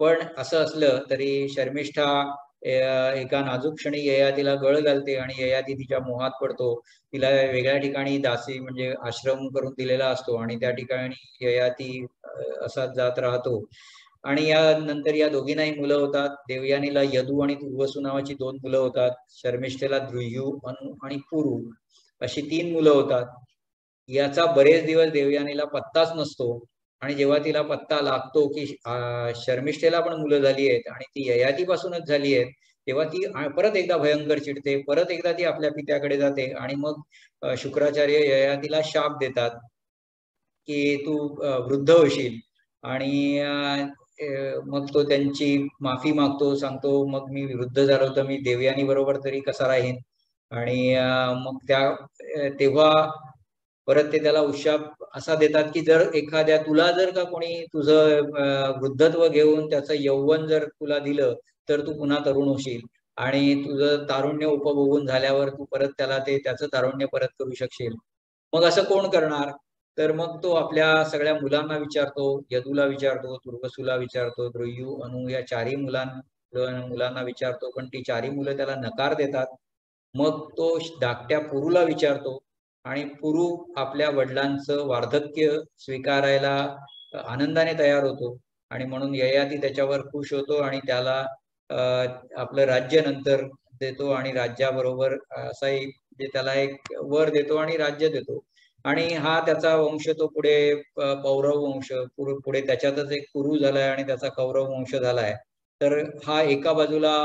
पण असं असलं तरी शर्मिष्ठा एका नाजूक क्षणी ययातीला गळ घालते आणि ययाती तिच्या मोहात पडतो. तिला वेगळ्या ठिकाणी दासी म्हणजे आश्रम करून दिलेला असतो आणि त्या ठिकाणी ययाती असाच जात राहतो. आणि या नंतर या दोघींनाही मुलं होतात. देवयानीला यदू आणि तुर्वसू नावाची 2 मुलं होतात. शर्मिष्ठेला द्रुयू, अनु आणि पुरू अशी 3 मुलं होतात. याचा बरेच दिवस देवयानीला पत्ताच नसतो आणि जेव्हा तिला पत्ता लागतो की शर्मिष्ठेला पण मुलं झाली आहेत आणि ती ययातीपासूनच झाली आहेत, तेव्हा ती परत एकदा भयंकर चिडते. परत एकदा ती आपल्या पित्याकडे जाते आणि मग शुक्राचार्य ययातीला शाप देतात की तू वृद्ध होशील. आणि मग तो त्यांची माफी मागतो, सांगतो मग मी वृद्ध झालो तर मी देवयानी बरोबर तरी कसा राहीन. आणि मग तेव्हा परत ते त्याला उशाप असा देतात की जर एखाद्या तुला जर का कोणी तुझं वृद्धत्व घेऊन त्याचं यौवन जर तुला दिलं तर तू पुन्हा तरुण होशील आणि तुझं तारुण्य उपभोगून झाल्यावर तू परत त्याला त्याचं तारुण्य परत करू शकशील. मग असं कोण करणार? तर मग तो आपल्या सगळ्या मुलांना विचारतो, यदूला विचारतो, तुर्वसूला विचारतो, द्रुयू, अनु या 4ही मुलांना विचारतो, पण ती 4ही मुलं त्याला नकार देतात. मग तो धाकट्या पुरूला विचारतो आणि पुरू आपल्या वडिलांचं वार्धक्य स्वीकारायला आनंदाने तयार होतो आणि म्हणून ययाती त्याच्यावर खुश होतो आणि त्याला आपलं राज्य नंतर देतो आणि राज्याबरोबर असाही त्याला एक वर देतो आणि राज्य देतो. आणि हा त्याचा वंश तो पुढे पौरव वंश पुढे त्याच्यातच एक कुरु झालाय आणि त्याचा कौरव वंश झालाय. तर हा एका बाजूला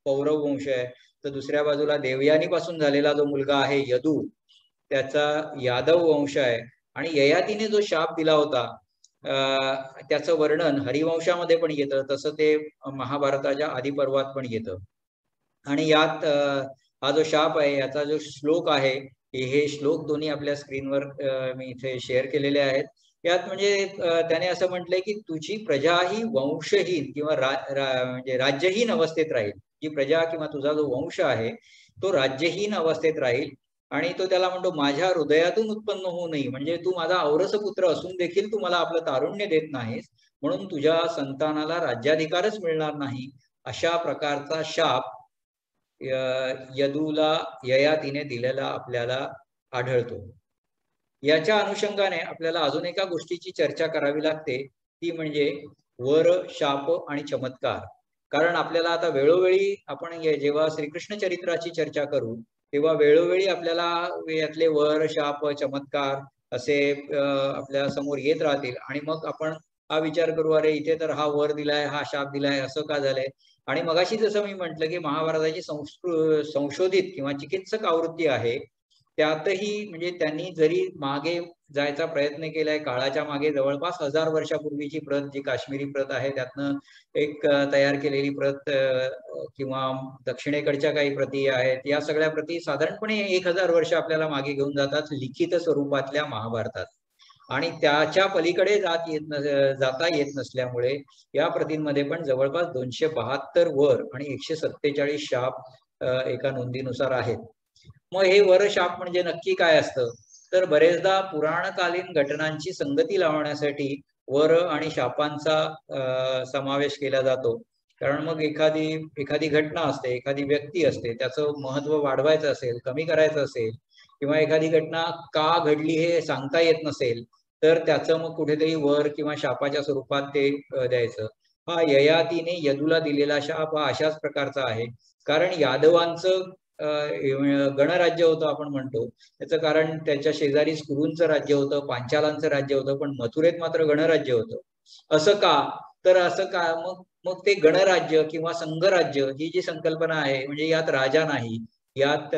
पौरव वंश आहे तर दुसऱ्या बाजूला देवयानीपासून झालेला जो मुलगा आहे यदू त्याचा यादव वंश आहे. आणि ययातीने जो शाप दिला होता त्याचं वर्णन हरिवंशामध्ये पण येतं, तसं ते महाभारताच्या आदिपर्वात पण येतं. आणि यात हा जो शाप आहे याचा जो श्लोक आहे हे श्लोक दोन्ही आपल्या स्क्रीनवर मी इथे शेअर केलेले आहेत. यात म्हणजे त्याने असं म्हटलंय की तुझी प्रजा ही वंशहीन किंवा म्हणजे राज्यहीन अवस्थेत राहील. जी प्रजा किंवा तुझा जो वंश आहे तो राज्यहीन अवस्थेत राहील. आणि तो त्याला म्हणतो माझ्या हृदयातून उत्पन्न होऊ नये, म्हणजे तू माझा औरस पुत्र असून देखील तू मला आपलं तारुण्य देत नाहीस म्हणून तुझ्या संतानाला राज्याधिकारच मिळणार नाही. अशा प्रकारचा शाप यदूला ययातीने दिलेला आपल्याला आढळतो. याच्या अनुषंगाने आपल्याला अजून एका गोष्टीची चर्चा करावी लागते, ती म्हणजे वर, शाप आणि चमत्कार. कारण आपल्याला आता वेळोवेळी आपण जेव्हा श्रीकृष्ण चरित्राची चर्चा करू तेव्हा वेळोवेळी आपल्याला यातले वर, शाप, चमत्कार असे आपल्या समोर येत राहतील आणि मग आपण हा विचार करू अरे इथे तर हा वर दिलाय, हा शाप दिलाय, असं का झालंय. आणि मगाशी जसं मी म्हटलं की महाभारताची संशोधित किंवा चिकित्सक आवृत्ती आहे त्यातही म्हणजे त्यांनी जरी मागे जायचा प्रयत्न केलाय काळाच्या मागे जवळपास 1000 वर्षापूर्वीची प्रत जी काश्मीरी प्रत आहे त्यातनं एक तयार केलेली प्रत किंवा दक्षिणेकडच्या काही प्रती आहेत, या सगळ्या प्रती साधारणपणे 1000 वर्ष आपल्याला मागे घेऊन जातात लिखित स्वरूपातल्या महाभारतात. आणि त्याच्या पलीकडे जाता येत नसल्यामुळे या प्रतींमध्ये पण जवळपास 272 वर आणि 147 शाप एका नोंदीनुसार आहेत. मग हे वर शाप म्हणजे नक्की काय असतं? तर बरेचदा पुराणकालीन घटनांची संगती लावण्यासाठी वर आणि शापांचा समावेश केला जातो. कारण मग एखादी घटना असते, एखादी व्यक्ती असते, त्याचं महत्व वाढवायचं असेल, कमी करायचं असेल किंवा एखादी घटना का घडली हे सांगता येत नसेल तर त्याचं मग कुठेतरी वर किंवा शापाच्या स्वरूपात ते द्यायचं. हा ययातीने यदूला दिलेला शाप हा अशाच प्रकारचा आहे. कारण यादवांचं गणराज्य होतं आपण म्हणतो, त्याचं कारण त्यांच्या शेजारी कुरूंचं राज्य होतं, पांचालांचं राज्य होतं, पण मथुरेत मात्र गणराज्य होतं. असं का? तर असं का मग ते गणराज्य किंवा संघराज्य ही जी संकल्पना आहे म्हणजे यात राजा नाही, यात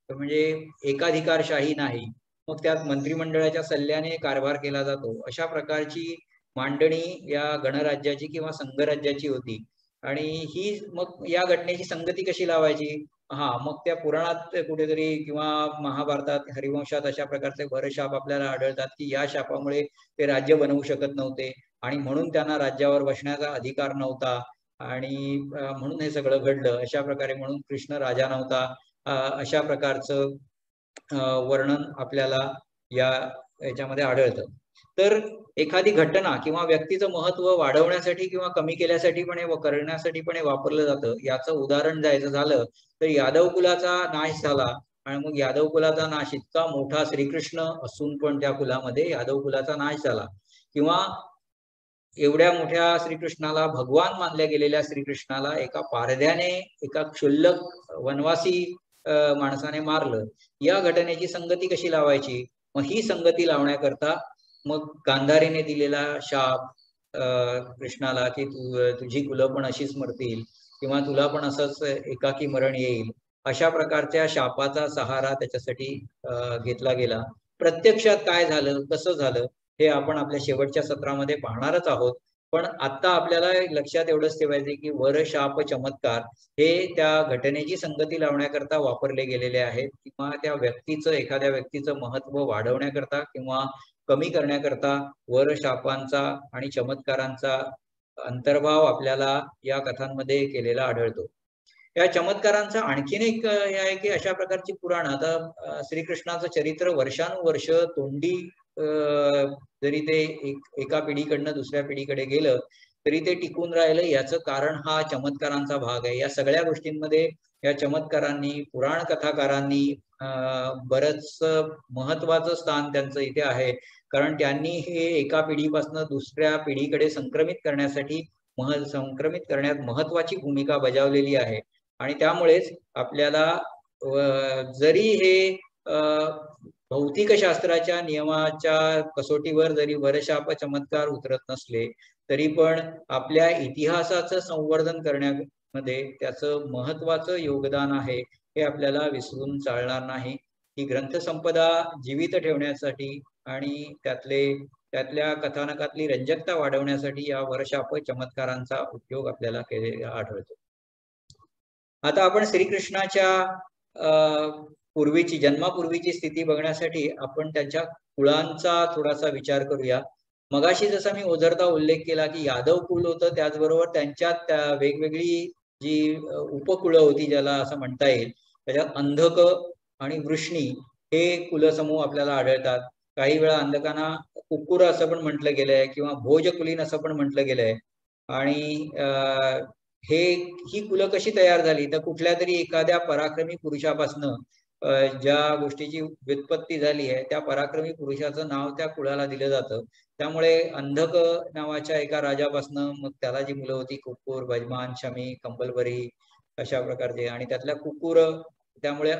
म्हणजे एकाधिकारशाही नाही, मग त्यात मंत्रिमंडळाच्या सल्ल्याने कारभार केला जातो. अशा प्रकारची मांडणी या गणराज्याची किंवा संघराज्याची होती. आणि ही मग या घटनेची संगती कशी लावायची? मग त्या पुराणात कुठेतरी किंवा महाभारतात हरिवंशात अशा प्रकारचे वरशाप आपल्याला आढळतात की या शापामुळे ते राज्य बनवू शकत नव्हते आणि म्हणून त्यांना राज्यावर बसण्याचा अधिकार नव्हता आणि म्हणून हे सगळं घडलं. अशा प्रकारे म्हणून कृष्ण राजा नव्हता, अशा प्रकारचं वर्णन आपल्याला याच्यामध्ये आढळतं. तर एखादी घटना किंवा व्यक्तीचं महत्व वाढवण्यासाठी किंवा कमी केल्यासाठी पण करण्यासाठी पण वापरलं जातं. याचं उदाहरण द्यायचं झालं तर यादव कुलाचा नाश झाला आणि मग यादव कुलाचा नाश इतका मोठा श्रीकृष्ण असून पण त्या कुलामध्ये यादव कुलाचा नाश झाला, किंवा एवढ्या मोठ्या श्रीकृष्णाला भगवान मानल्या गेलेल्या श्रीकृष्णाला एका पारध्याने एका क्षुल्लक वनवासी माणसाने मारलं. या घटनेची संगती कशी लावायची? मग ही संगती लावण्याकरता मग गांधारीने दिलेला शाप कृष्णाला की तुझी कुलं पण अशीच मरतील किंवा तुला पण असंच एकाकी मरण येईल, अशा प्रकारच्या शापाचा सहारा त्याच्यासाठी घेतला गेला. प्रत्यक्षात काय झालं, कसं झालं हे आपण आपल्या शेवटच्या सत्रामध्ये पाहणारच आहोत. पण आता आपल्याला लक्षात एवढंच ठेवायचे की वर शाप चमत्कार हे त्या घटनेची संगती लावण्याकरता वापरले गेलेले आहेत, किंवा त्या व्यक्तीचं एखाद्या व्यक्तीचं महत्व वाढवण्याकरता किंवा कमी करण्याकरता वर शापांचा आणि चमत्कारांचा अंतर्भाव आपल्याला या कथांमध्ये केलेला आढळतो. या चमत्कारांचा आणखीन एक हे आहे की अशा प्रकारची पुराण, आता श्रीकृष्णाचं चरित्र वर्षानुवर्ष तोंडी जरी ते एका पिढीकडनं दुसऱ्या पिढीकडे गेलं तरी ते टिकून राहिलं. याचं कारण हा चमत्कारांचा भाग आहे. या सगळ्या गोष्टींमध्ये या चमत्कारांनी, पुराण कथाकारांनी बरंच महत्वाचं स्थान त्यांचं इथे आहे, कारण त्यांनी हे एका पिढीपासून दुसऱ्या पिढीकडे संक्रमित करण्यात महत्वाची भूमिका बजावलेली आहे. आणि त्यामुळेच आपल्याला जरी हे भौतिकशास्त्राच्या नियमाच्या कसोटीवर जरी वरशाप चमत्कार उतरत नसले तरी पण आपल्या इतिहासाचं संवर्धन करण्यामध्ये त्याचं महत्वाचं योगदान आहे हे आपल्याला विसरून चालणार नाही. ही ग्रंथसंपदा जीवित ठेवण्यासाठी आणि त्यातल्या कथानकातली रंजकता वाढवण्यासाठी या वरशाप चमत्कारांचा उपयोग आपल्याला केलेला आढळतो. आता आपण श्रीकृष्णाच्या पूर्वीची, जन्मापूर्वीची स्थिती बघण्यासाठी आपण त्यांच्या कुळांचा थोडासा विचार करूया. मगाशी जसा मी ओझरता उल्लेख केला की यादव कुल होतं, त्याचबरोबर त्यांच्यात वेगवेगळी जी उपकुळं होती ज्याला असं म्हणता येईल, त्याच्यात अंधक आणि वृष्णी हे कुलसमूह आपल्याला आढळतात. काही वेळा अंधकांना कुक्कुर असं पण म्हटलं गेलंय किंवा भोजकुलीन असं पण म्हटलं गेलंय. आणि ही कुलं कशी तयार झाली तर कुठल्या तरी एखाद्या पराक्रमी पुरुषापासनं ज्या गोष्टीची व्युत्पत्ती झाली आहे त्या पराक्रमी पुरुषाचं नाव त्या कुळाला दिलं जातं. त्यामुळे अंधक नावाच्या एका राजापासनं मग त्याला जी मुलं होती कुक्कुर, भजमान, शमी, कंबलबरी अशा प्रकारचे, आणि त्यातल्या कुक्कुर, त्यामुळे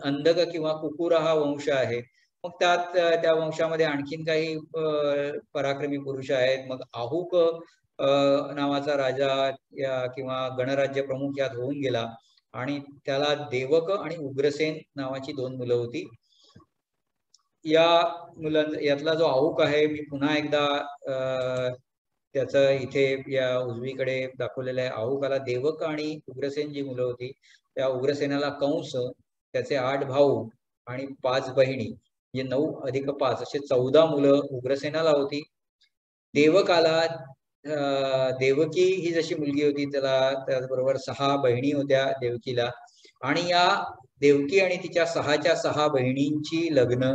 अंधक किंवा कुक्कुर हा वंश आहे. मग त्या वंशामध्ये आणखीन काही पराक्रमी पुरुष आहेत. मग आहुक नावाचा राजा किंवा गणराज्य प्रमुख यात होऊन गेला आणि त्याला देवक आणि उग्रसेन नावाची 2 मुलं होती. यातला जो आहुक आहे, मी पुन्हा एकदा त्याचं इथे या उजवीकडे दाखवलेलं आहे. आहुकाला देवक आणि उग्रसेन जी मुलं होती, त्या उग्रसेनाला कंस, त्याचे 8 भाऊ आणि 5 बहिणी, म्हणजे 9 अधिक 5 असे 14 मुलं उग्रसेनाला होती. देवकाला देवकी ही जशी मुलगी होती त्याला त्याचबरोबर 6 बहिणी होत्या देवकीला, आणि या देवकी आणि तिच्या 6च्या 6 बहिणींची लग्न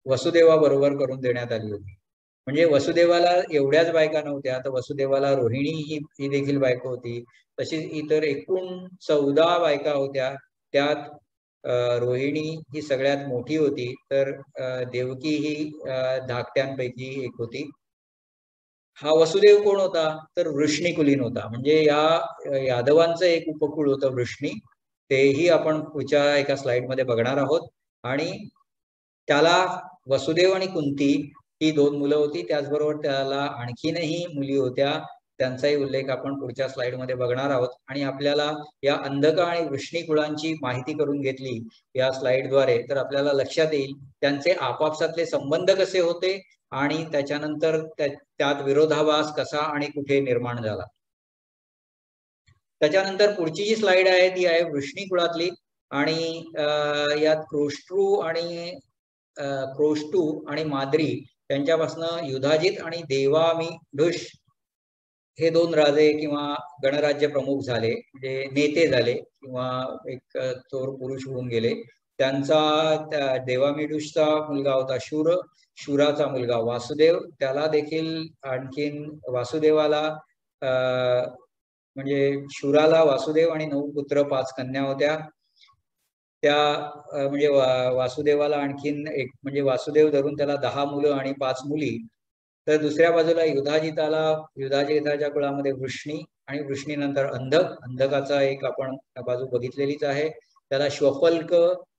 वसुदेवाबरोबर करून देण्यात आली होती. म्हणजे वसुदेवाला एवढ्याच बायका नव्हत्या, तर वसुदेवाला रोहिणी ही देखील बायको होती. तशीच इतर एकूण 14 बायका होत्या. त्यात रोहिणी ही सगळ्यात मोठी होती, तर देवकी ही धाकट्यांपैकी एक होती. हा वसुदेव कोण होता तर वृष्णी कुलीन होता. म्हणजे या यादवांचं एक उपकुळ होतं वृष्णी. तेही आपण पुढच्या एका स्लाइडमध्ये बघणार आहोत. आणि त्याला वसुदेव आणि कुंती ही 2 मुलं होती. त्याचबरोबर त्याला आणखीनही मुली होत्या, त्यांचाही उल्लेख आपण पुढच्या स्लाइडमध्ये बघणार आहोत. आणि आपल्याला या अंधक आणि वृष्णी कुळांची माहिती करून घेतली या स्लाइडद्वारे तर आपल्याला लक्षात येईल त्यांचे आपापसातले संबंध कसे होते आणि त्याच्यानंतर त्यात विरोधाभास कसा आणि कुठे निर्माण झाला. त्याच्यानंतर पुढची जी स्लाइड आहे ती आहे वृष्णी कुळातली. आणि यात क्रोष्टू आणि माद्री यांच्यापासून युधाजित आणि देवामिधुष हे 2 राजे किंवा गणराज्य प्रमुख झाले, म्हणजे नेते झाले किंवा एक चोर पुरुष होऊन गेले. त्यांचा देवामिडूसचा मुलगा होता शूर, शूराचा मुलगा वासुदेव, त्याला देखील आणखीन वासुदेवाला म्हणजे शूराला वासुदेव आणि 9 पुत्र 5 कन्या होत्या. त्या म्हणजे वासुदेवाला आणखीन एक म्हणजे वासुदेव धरून त्याला 10 मुलं आणि 5 मुली. तर दुसऱ्या बाजूला युधाजिताच्या कुळामध्ये वृष्णी आणि वृष्णीनंतर अंधकाचा एक आपण बाजू बघितलेलीच आहे. त्याला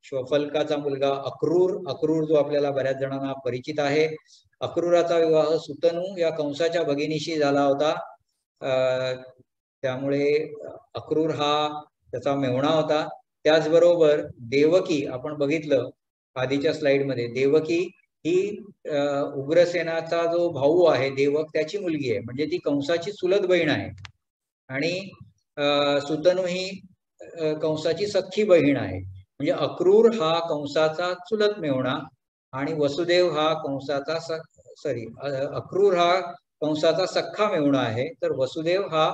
श्वफल्काचा मुलगा अक्रूर जो आपल्याला बऱ्याच जणांना परिचित आहे. अक्रूराचा विवाह सुतनू या कंसाच्या भगिनीशी झाला होता. त्यामुळे अक्रूर हा त्याचा मेहुणा होता. त्याचबरोबर देवकी आपण बघितलं आधीच्या स्लाइडमध्ये, देवकी ही उग्रसेनाचा जो भाऊ आहे देवक त्याची मुलगी आहे, म्हणजे ती कंसाची चुलत बहीण आहे. आणि सुतनू ही कंसाची सख्खी बहीण आहे. म्हणजे अक्रूर हा कंसाचा चुलत मेहुणा आणि वसुदेव हा कंसाचा अक्रूर हा कंसाचा सख्खा मेहुणा आहे, तर वसुदेव हा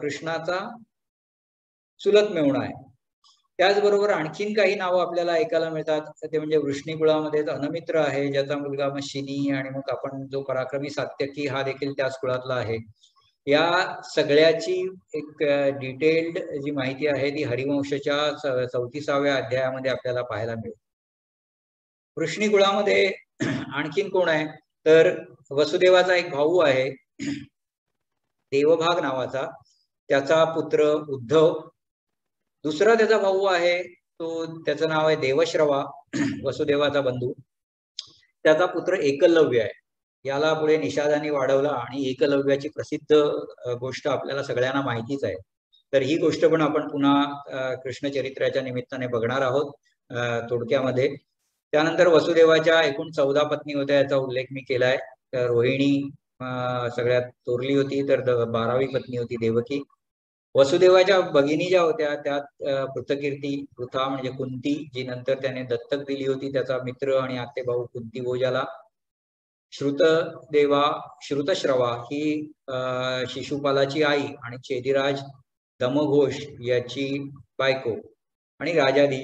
कृष्णाचा चुलत मेहुणा आहे. त्याचबरोबर आणखीन काही नावं आपल्याला ऐकायला मिळतात. ते म्हणजे वृष्णी कुळामध्ये अनमित्र आहे, ज्याचा मुलगा मग शिनी, आणि मग आपण जो पराक्रमी सात्यकी हा देखील त्याच कुळातला आहे. या सगळ्याची एक डिटेल्ड जी माहिती आहे ती हरिवंशाच्या 34व्या अध्यायामध्ये आपल्याला पाहायला मिळेल. वृष्णी कुळामध्ये आणखीन कोण आहे तर वसुदेवाचा एक भाऊ आहे देवभाग नावाचा, त्याचा पुत्र उद्धव. दुसरा त्याचा भाऊ आहे त्याचं नाव आहे देवश्रवा, वसुदेवाचा बंधू. त्याचा पुत्र एकलव्य आहे. याला पुढे निषादाने वाढवला आणि एकलव्याची प्रसिद्ध गोष्ट आपल्याला सगळ्यांना माहितीच आहे. तर ही गोष्ट पण आपण पुन्हा कृष्ण चरित्राच्या निमित्ताने बघणार आहोत थोडक्यामध्ये. त्यानंतर वसुदेवाच्या एकूण 14 पत्नी होत्या, याचा उल्लेख मी केलाय. रोहिणी सगळ्यात थोरली होती, तर 12वी पत्नी होती देवकी. वसुदेवाच्या भगिनी ज्या होत्या त्यात पृथा म्हणजे कुंती, जी नंतर त्याने दत्तक दिली होती, त्याचा मित्र आणि आते भाऊ कुंती भोजाला. श्रुतश्रवा ही शिशुपालाची आई आणि चेदिराज दमघोष याची बायको, आणि राजाधी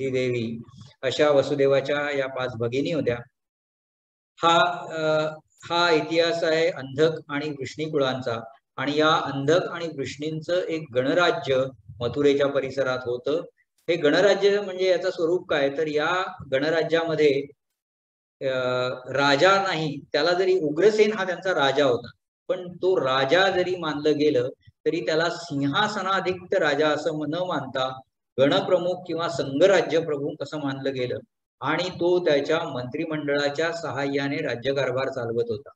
देवी अशा वसुदेवाच्या या 5 भगिनी होत्या. हा इतिहास आहे अंधक आणि वृष्णी कुळांचा. आणि या अंधक आणि वृष्णींचं एक गणराज्य मथुरेच्या परिसरात होतं. हे गणराज्य म्हणजे याचं स्वरूप काय तर या गणराज्यामध्ये राजा नाही, त्याला जरी उग्रसेन हा त्यांचा राजा होता, पण तो राजा जरी मानलं गेलं तरी त्याला सिंहासनाधिक्त राजा असं न मानता गणप्रमुख किंवा संघराज्य प्रमुख असं मानलं गेलं. आणि तो त्याच्या मंत्रिमंडळाच्या सहाय्याने राज्यकारभार चालवत होता.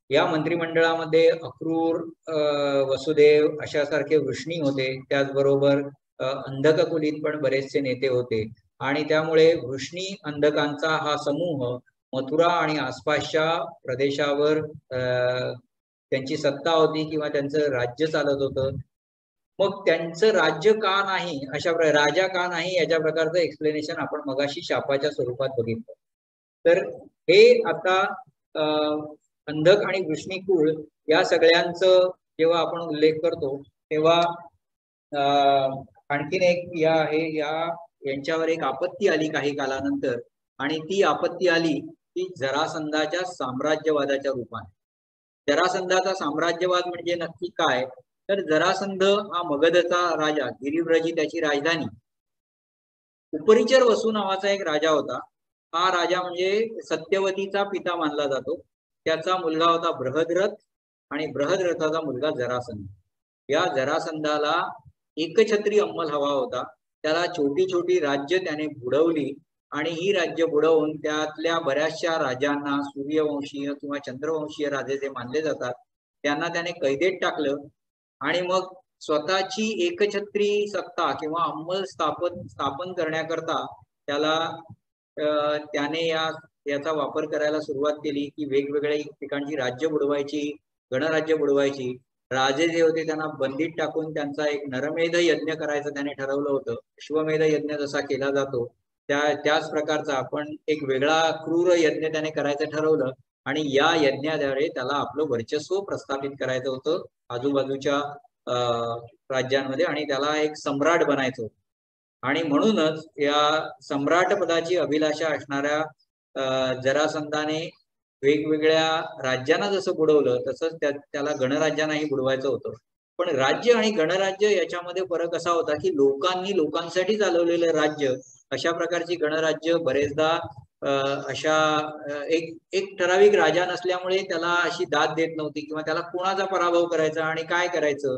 या मंत्रिमंडळामध्ये अक्रूर, वसुदेव अशासारखे वृष्णी होते. त्याचबरोबर अंधककुलीत पण बरेचसे नेते होते. आणि त्यामुळे वृष्णी अंधकांचा हा समूह मथुरा आणि आसपासच्या प्रदेशावर त्यांची सत्ता होती किंवा त्यांचं राज्य चालत होतं. मग त्यांचं राज्य का नाही, राजा का नाही याच्या प्रकारचं एक्सप्लेनेशन आपण मगाशी शापाच्या स्वरूपात बघितलं. तर हे आता अंधक आणि वृष्णीकुळ या सगळ्यांचं जेव्हा आपण उल्लेख करतो तेव्हा आणखीन एक यांच्यावर एक आपत्ती आली काही कालानंतर, आणि ती आपत्ती आली ती जरासंधाच्या साम्राज्यवादाच्या रूपाने. जरासंधाचा साम्राज्यवाद म्हणजे नक्की काय तर जरासंध हा मगधचा राजा, गिरिव्रजी त्याची राजधानी. उपरिचर वसू नावाचा एक राजा होता. हा राजा म्हणजे सत्यवतीचा पिता मानला जातो. त्याचा मुलगा होता बृहद्रथ आणि बृहद्रथाचा मुलगा जरासंध. या जरासंधाला एकछत्री अंमल हवा होता. त्याला छोटी छोटी राज्य त्याने बुडवली आणि ही राज्य बुडवून त्यातल्या बऱ्याचशा राजांना, सूर्यवंशीय किंवा चंद्रवंशीय राजे जे मानले जातात त्यांना त्याने कैदेत टाकलं. आणि मग स्वतःची एकछत्री सत्ता किंवा अंमल स्थापन करण्याकरता त्याने याचा वापर करायला सुरुवात केली की वेगवेगळ्या ठिकाणची राज्य बुडवायची, गणराज्य बुडवायची. राजे जे होते त्यांना बंदीत टाकून त्यांचा एक नरमेध यज्ञ करायचं त्याने ठरवलं होतं. अश्वमेध यज्ञ जसा केला जातो त्याच प्रकारचा आपण एक वेगळा क्रूर यज्ञ त्याने करायचं ठरवलं. आणि या यज्ञाद्वारे त्याला आपलं वर्चस्व प्रस्थापित करायचं होतं आजूबाजूच्या राज्यांमध्ये, आणि त्याला एक सम्राट बनायचं होतं. आणि म्हणूनच या सम्राट पदाची अभिलाषा असणाऱ्या जरासंधाने वेगवेगळ्या राज्यांना जसं बुडवलं तसंच त्याला गणराज्यांनाही बुडवायचं होतं. पण राज्य आणि गणराज्य याच्यामध्ये फरक असा होता की लोकांनी लोकांसाठी चालवलेलं राज्य, अशा प्रकारची गणराज्य बरेचदा अशा एक एक ठराविक राजा नसल्यामुळे त्याला अशी दाद देत नव्हती किंवा त्याला कोणाचा पराभव करायचा आणि काय करायचं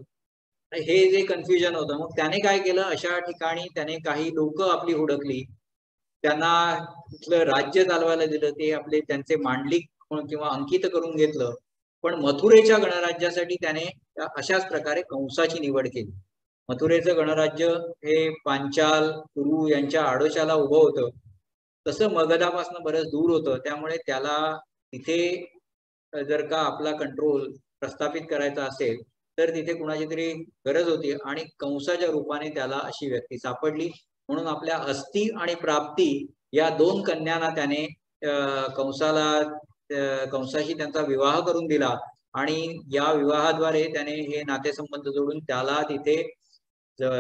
हे जे कन्फ्युजन होतं. मग त्याने काय केलं, अशा ठिकाणी त्याने काही लोक आपली हुडकली, त्यांना तिथलं राज्य चालवायला दिलं, ते आपले त्यांचे मांडलिक किंवा अंकित करून घेतलं. पण मथुरेच्या गणराज्यासाठी त्याने अशाच प्रकारे कंसाची निवड केली. मथुरेचं गणराज्य हे पांचाल कुरु यांच्या आडोशाला उभं होतं, तसं मगधापासून बरंच दूर होतं. त्यामुळे त्याला तिथे जर का आपला कंट्रोल प्रस्थापित करायचा असेल तर तिथे कुणाची तरी गरज होती आणि कंसाच्या रूपाने त्याला अशी व्यक्ती सापडली. म्हणून आपल्या अस्ति आणि प्राप्ती या दोन कन्यांना त्याने कंसाशी त्यांचा विवाह करून दिला आणि या विवाहाद्वारे त्याने हे नातेसंबंध जोडून त्याला तिथे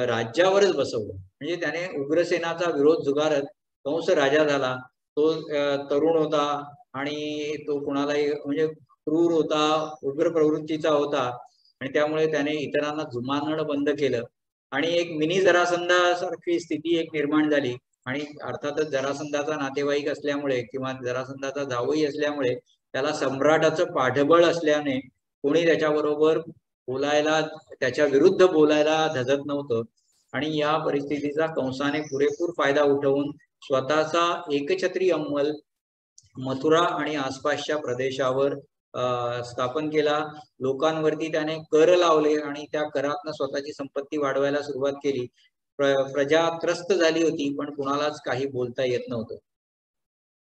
राज्यावरच बसवलं. म्हणजे त्याने उग्रसेनाचा विरोध झुगारत कंस राजा झाला. तो तरुण होता आणि तो कुणालाही म्हणजे क्रूर होता, उग्र प्रवृत्तीचा होता आणि त्यामुळे त्याने इतरांना जुमानणं बंद केलं आणि एक मिनी जरासंधासारखी स्थिती एक निर्माण झाली. आणि अर्थातच जरासंधाचा नातेवाईक असल्यामुळे किंवा जरासंधाचा जावई असल्यामुळे त्याला सम्राटाचं पाठबळ असल्याने कोणी त्याच्याबरोबर बोलायला, त्याच्या विरुद्ध बोलायला धजत नव्हतं. आणि या परिस्थितीचा कंसाने पुरेपूर फायदा उठवून स्वतःचा एकछत्री अंमल मथुरा आणि आसपासच्या प्रदेशावर स्थापन केला. लोकांवरती त्याने कर लावले आणि त्या करातनं स्वतःची संपत्ती वाढवायला सुरुवात केली. प्रजा त्रस्त झाली होती, पण कुणालाच काही बोलता येत नव्हतं.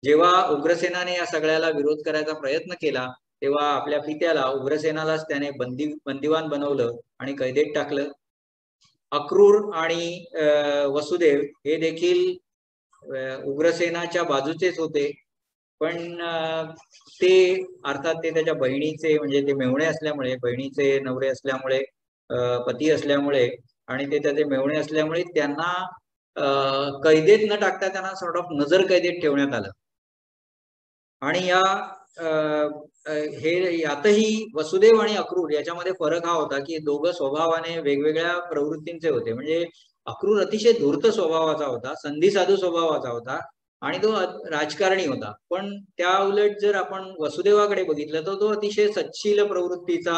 जेव्हा उग्रसेनाने या सगळ्याला विरोध करायचा प्रयत्न केला तेव्हा आपल्या पित्याला उग्रसेनालाच त्याने बंदिवान बनवलं आणि कैदेत टाकलं. अक्रूर आणि वसुदेव हे देखील उग्रसेनाच्या बाजूचेच होते, पण ते अर्थात ते त्याच्या बहिणीचे म्हणजे ते मेहुणे असल्यामुळे, बहिणीचे नवरे असल्यामुळे, पती असल्यामुळे आणि ते त्याचे मेहुणे असल्यामुळे त्यांना कैदेत न टाकता त्यांना सॉर्ट ऑफ नजर कैदेत ठेवण्यात आलं. आणि या हे यातही वसुदेव आणि अक्रूर याच्यामध्ये फरक हा होता की दोघं स्वभावाने वेगवेगळ्या प्रवृत्तींचे होते. म्हणजे अक्रूर अतिशय धूर्त स्वभावाचा होता, संधी साधू स्वभावाचा होता आणि तो राजकारणी होता. पण त्या उलट जर आपण वसुदेवाकडे बघितलं तर तो अतिशय सच्छील प्रवृत्तीचा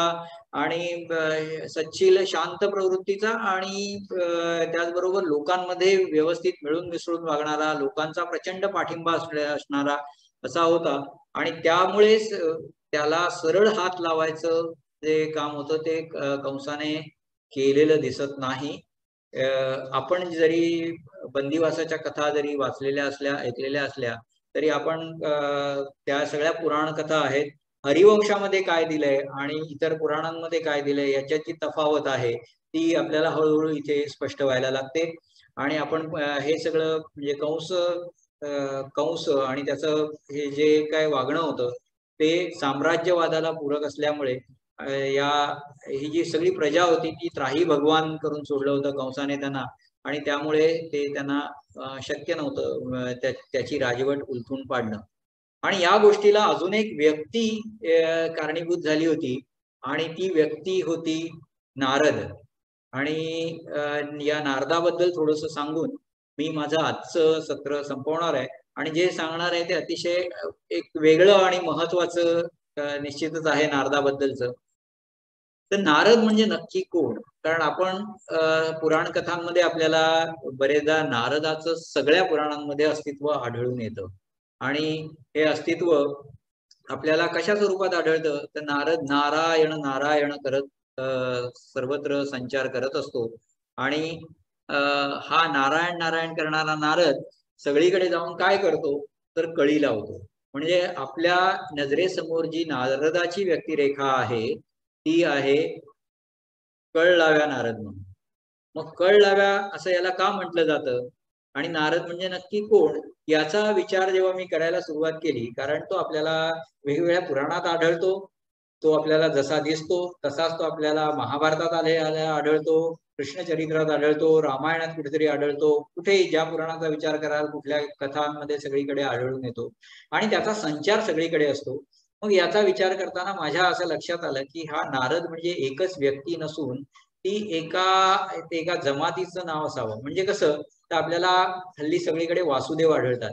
आणि सच्छील शांत प्रवृत्तीचा आणि त्याचबरोबर लोकांमध्ये व्यवस्थित मिळून मिसळून वागणारा, लोकांचा प्रचंड पाठिंबा असणारा असा होता. आणि त्यामुळेच त्याला सरळ हात लावायचं जे काम होतं ते कंसाने केलेलं दिसत नाही. आपण जरी बंदिवासाच्या कथा जरी वाचलेल्या असल्या, ऐकलेल्या असल्या तरी आपण त्या सगळ्या पुराण कथा आहेत. हरिवंशामध्ये काय दिलंय आणि इतर पुराणांमध्ये काय दिलंय याच्यात जी तफावत आहे ती आपल्याला हळूहळू इथे स्पष्ट व्हायला लागते. आणि आपण हे सगळं म्हणजे कंस आणि त्याचं हे जे काय वागणं होतं ते साम्राज्यवादाला पूरक असल्यामुळे ही जी सगळी प्रजा होती ती त्राही भगवान करून सोडलं होतं कंसाने त्यांना. आणि त्यामुळे ते त्यांना शक्य नव्हतं त्याची राजवट उलथून पाडणं. आणि या गोष्टीला अजून एक व्यक्ती कारणीभूत झाली होती आणि ती व्यक्ती होती नारद. आणि या नारदाबद्दल थोडंसं सांगून मी माझं आजचं सत्र संपवणार आहे. आणि जे सांगणार आहे ते अतिशय एक वेगळं आणि महत्वाचं निश्चितच आहे नारदाबद्दलचं. तर नारद म्हणजे नक्की कोण? कारण आपण पुराण कथांमध्ये आपल्याला बरेचदा नारदाचं सगळ्या पुराणांमध्ये अस्तित्व आढळून येतं. आणि हे अस्तित्व आपल्याला कशा स्वरूपात आढळतं तर नारद नारायण नारायण करत सर्वत्र संचार करत असतो. आणि हा नारायण नारायण करणारा नारद सगळीकडे जाऊन काय करतो तर कळी लावतो. म्हणजे आपल्या नजरेसमोर जी नारदाची व्यक्तिरेखा आहे ती आहे कळ लाव्या नारद म्हणून. मग कळ लाव्या असं याला का म्हटलं जातं आणि नारद म्हणजे नक्की कोण याचा विचार जेव्हा मी करायला सुरुवात केली, कारण तो आपल्याला वेगवेगळ्या पुराणात आढळतो, तो आपल्याला जसा दिसतो तसाच तो आपल्याला महाभारतात आढळतो, कृष्ण चरित्रात आढळतो, रामायणात कुठेतरी आढळतो, कुठेही ज्या पुराणाचा विचार कराल कुठल्या कथांमध्ये सगळीकडे आढळून येतो आणि त्याचा संचार सगळीकडे असतो. मग याचा विचार करताना माझ्या असं लक्षात आलं की हा नारद म्हणजे एकच व्यक्ती नसून ती एका जमातीचं नाव असावं. म्हणजे कसं, तर आपल्याला हल्ली सगळीकडे वासुदेव आढळतात.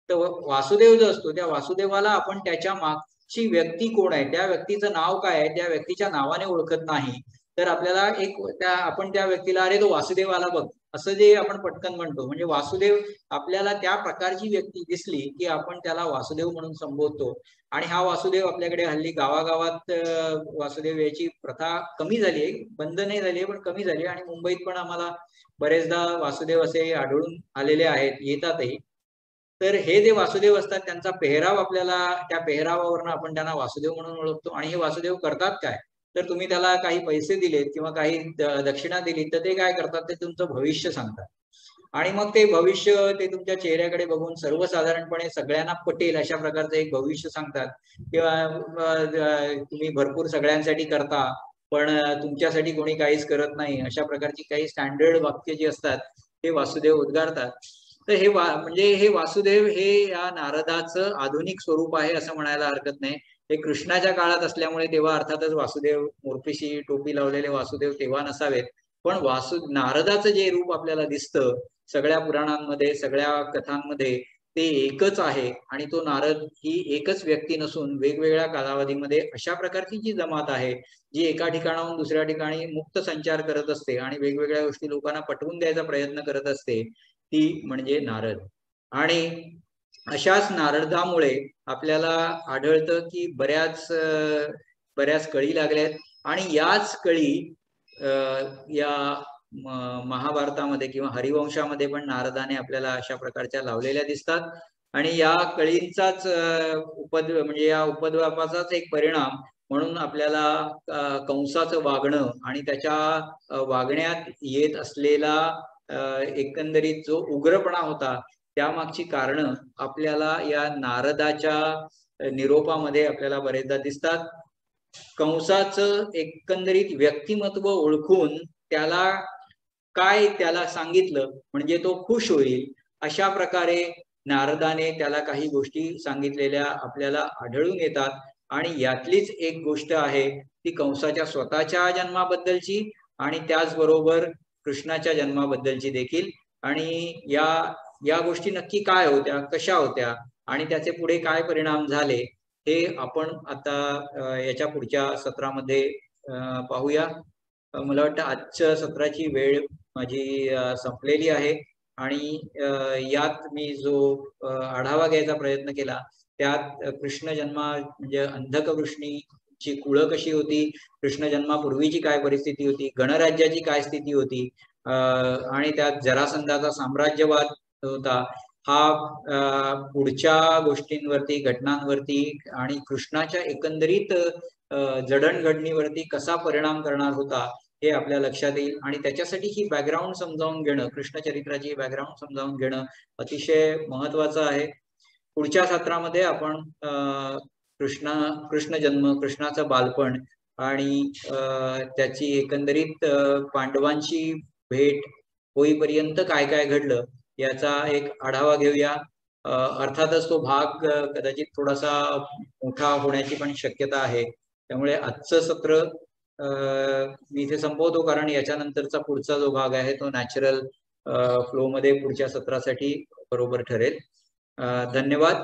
तर वासुदेव जो असतो त्या वासुदेवाला आपण त्याच्या मागची व्यक्ती कोण आहे, त्या व्यक्तीचं नाव काय आहे, त्या व्यक्तीच्या नावाने ओळखत नाही, तर आपल्याला आपण त्या व्यक्तीला अरे तो वासुदेव आला बघ असं जे आपण पटकन म्हणतो. म्हणजे वासुदेव आपल्याला त्या प्रकारची व्यक्ती दिसली की आपण त्याला वासुदेव म्हणून संबोधतो. आणि हा वासुदेव आपल्याकडे हल्ली गावागावात वासुदेव याची प्रथा कमी झाली आहे, बंद नाही झाली आहे पण कमी झाली. आणि मुंबईत पण आम्हाला बरेचदा वासुदेव असे आढळून आलेले आहेत, येतातही. तर हे जे वासुदेव असतात त्यांचा पेहराव आपल्याला, त्या पेहरावावरनं आपण त्यांना वासुदेव म्हणून ओळखतो. आणि हे वासुदेव करतात काय, तर तुम्ही त्याला काही पैसे दिलेत किंवा काही दक्षिणा दिली तर ते काय करतात, ते तुमचं भविष्य सांगतात. आणि मग ते भविष्य ते तुमच्या चेहऱ्याकडे बघून सर्वसाधारणपणे सगळ्यांना पटेल अशा प्रकारचं एक भविष्य सांगतात. किंवा तुम्ही भरपूर सगळ्यांसाठी करता पण तुमच्यासाठी कोणी काहीच करत नाही, अशा प्रकारची काही स्टँडर्ड वाक्य जी असतात ते वासुदेव उद्गारतात. तर म्हणजे हे वासुदेव हे या नारदाचं आधुनिक स्वरूप आहे असं म्हणायला हरकत नाही. हे कृष्णाच्या काळात असल्यामुळे तेव्हा अर्थातच वासुदेव, मोरपिशी टोपी लावलेले वासुदेव तेव्हा नसावेत. पण नारदाचं जे रूप आपल्याला दिसतं सगळ्या पुराणांमध्ये, सगळ्या कथांमध्ये, ते एकच आहे. आणि तो नारद ही एकच व्यक्ती नसून वेगवेगळ्या कालावधीमध्ये अशा प्रकारची जी जमात आहे जी एका ठिकाणाहून दुसऱ्या ठिकाणी मुक्त संचार करत असते आणि वेगवेगळ्या गोष्टी लोकांना पटवून द्यायचा प्रयत्न करत असते, ती म्हणजे नारद. आणि अशाच नारदामुळे आपल्याला आढळतं की बऱ्याच कळी लागल्यात. आणि याच कळी या महाभारतामध्ये किंवा हरिवंशामध्ये पण नारदाने आपल्याला अशा प्रकारच्या लावलेल्या दिसतात. आणि या कळींचाच म्हणजे या उपद्व्यापाचाच एक परिणाम म्हणून आपल्याला कंसाचं वागणं आणि त्याच्या वागण्यात येत असलेला एकंदरीत जो उग्रपणा होता त्यामागची कारणं आपल्याला या नारदाच्या निरोपामध्ये आपल्याला बरेचदा दिसतात. कंसाचं एकंदरीत व्यक्तिमत्व ओळखून त्याला सांगितलं म्हणजे तो खुश होईल, अशा प्रकारे नारदाने त्याला काही गोष्टी सांगितलेल्या आपल्याला आढळून येतात. आणि यातलीच एक गोष्ट आहे ती कंसाच्या स्वतःच्या जन्माबद्दलची आणि त्याचबरोबर कृष्णाच्या जन्माबद्दलची देखील. आणि या गोष्टी नक्की काय होत्या, कशा होत्या आणि त्याचे पुढे काय परिणाम झाले हे आपण आता याच्या पुढच्या सत्रामध्ये पाहूया. मला वाटतं आजच्या सत्राची वेळ माझी संपलेली आहे. आणि यात मी जो आढावा घ्यायचा प्रयत्न केला त्यात कृष्ण जन्मा म्हणजे अंधकवृष्णीची कुळं कशी होती, कृष्ण जन्मापूर्वीची काय परिस्थिती होती, गणराज्याची काय स्थिती होती, आणि त्यात जरासंधाचा साम्राज्यवाद होता, हा पुढच्या गोष्टींवरती, घटनांवरती आणि कृष्णाच्या एकंदरीत जडणघडणीवरती कसा परिणाम करणार होता हे आपल्या लक्षात येईल. आणि त्याच्यासाठी ही बॅकग्राऊंड समजावून घेणं, कृष्ण चरित्राची बॅकग्राऊंड समजावून घेणं अतिशय महत्वाचं आहे. पुढच्या सत्रामध्ये आपण कृष्ण जन्म, कृष्णाचं बालपण आणि त्याची एकंदरीत पांडवांची भेट होईपर्यंत काय काय घडलं याचा एक आढावा घेऊया. अर्थातच तो भाग कदाचित थोडासा मोठा होण्याची पण शक्यता आहे. त्यामुळे आजचं सत्र मी इथे संपवतो, कारण याच्यानंतरचा पुढचा जो भाग आहे तो नॅचरल फ्लो मध्ये पुढच्या सत्रासाठी बरोबर ठरेल. धन्यवाद.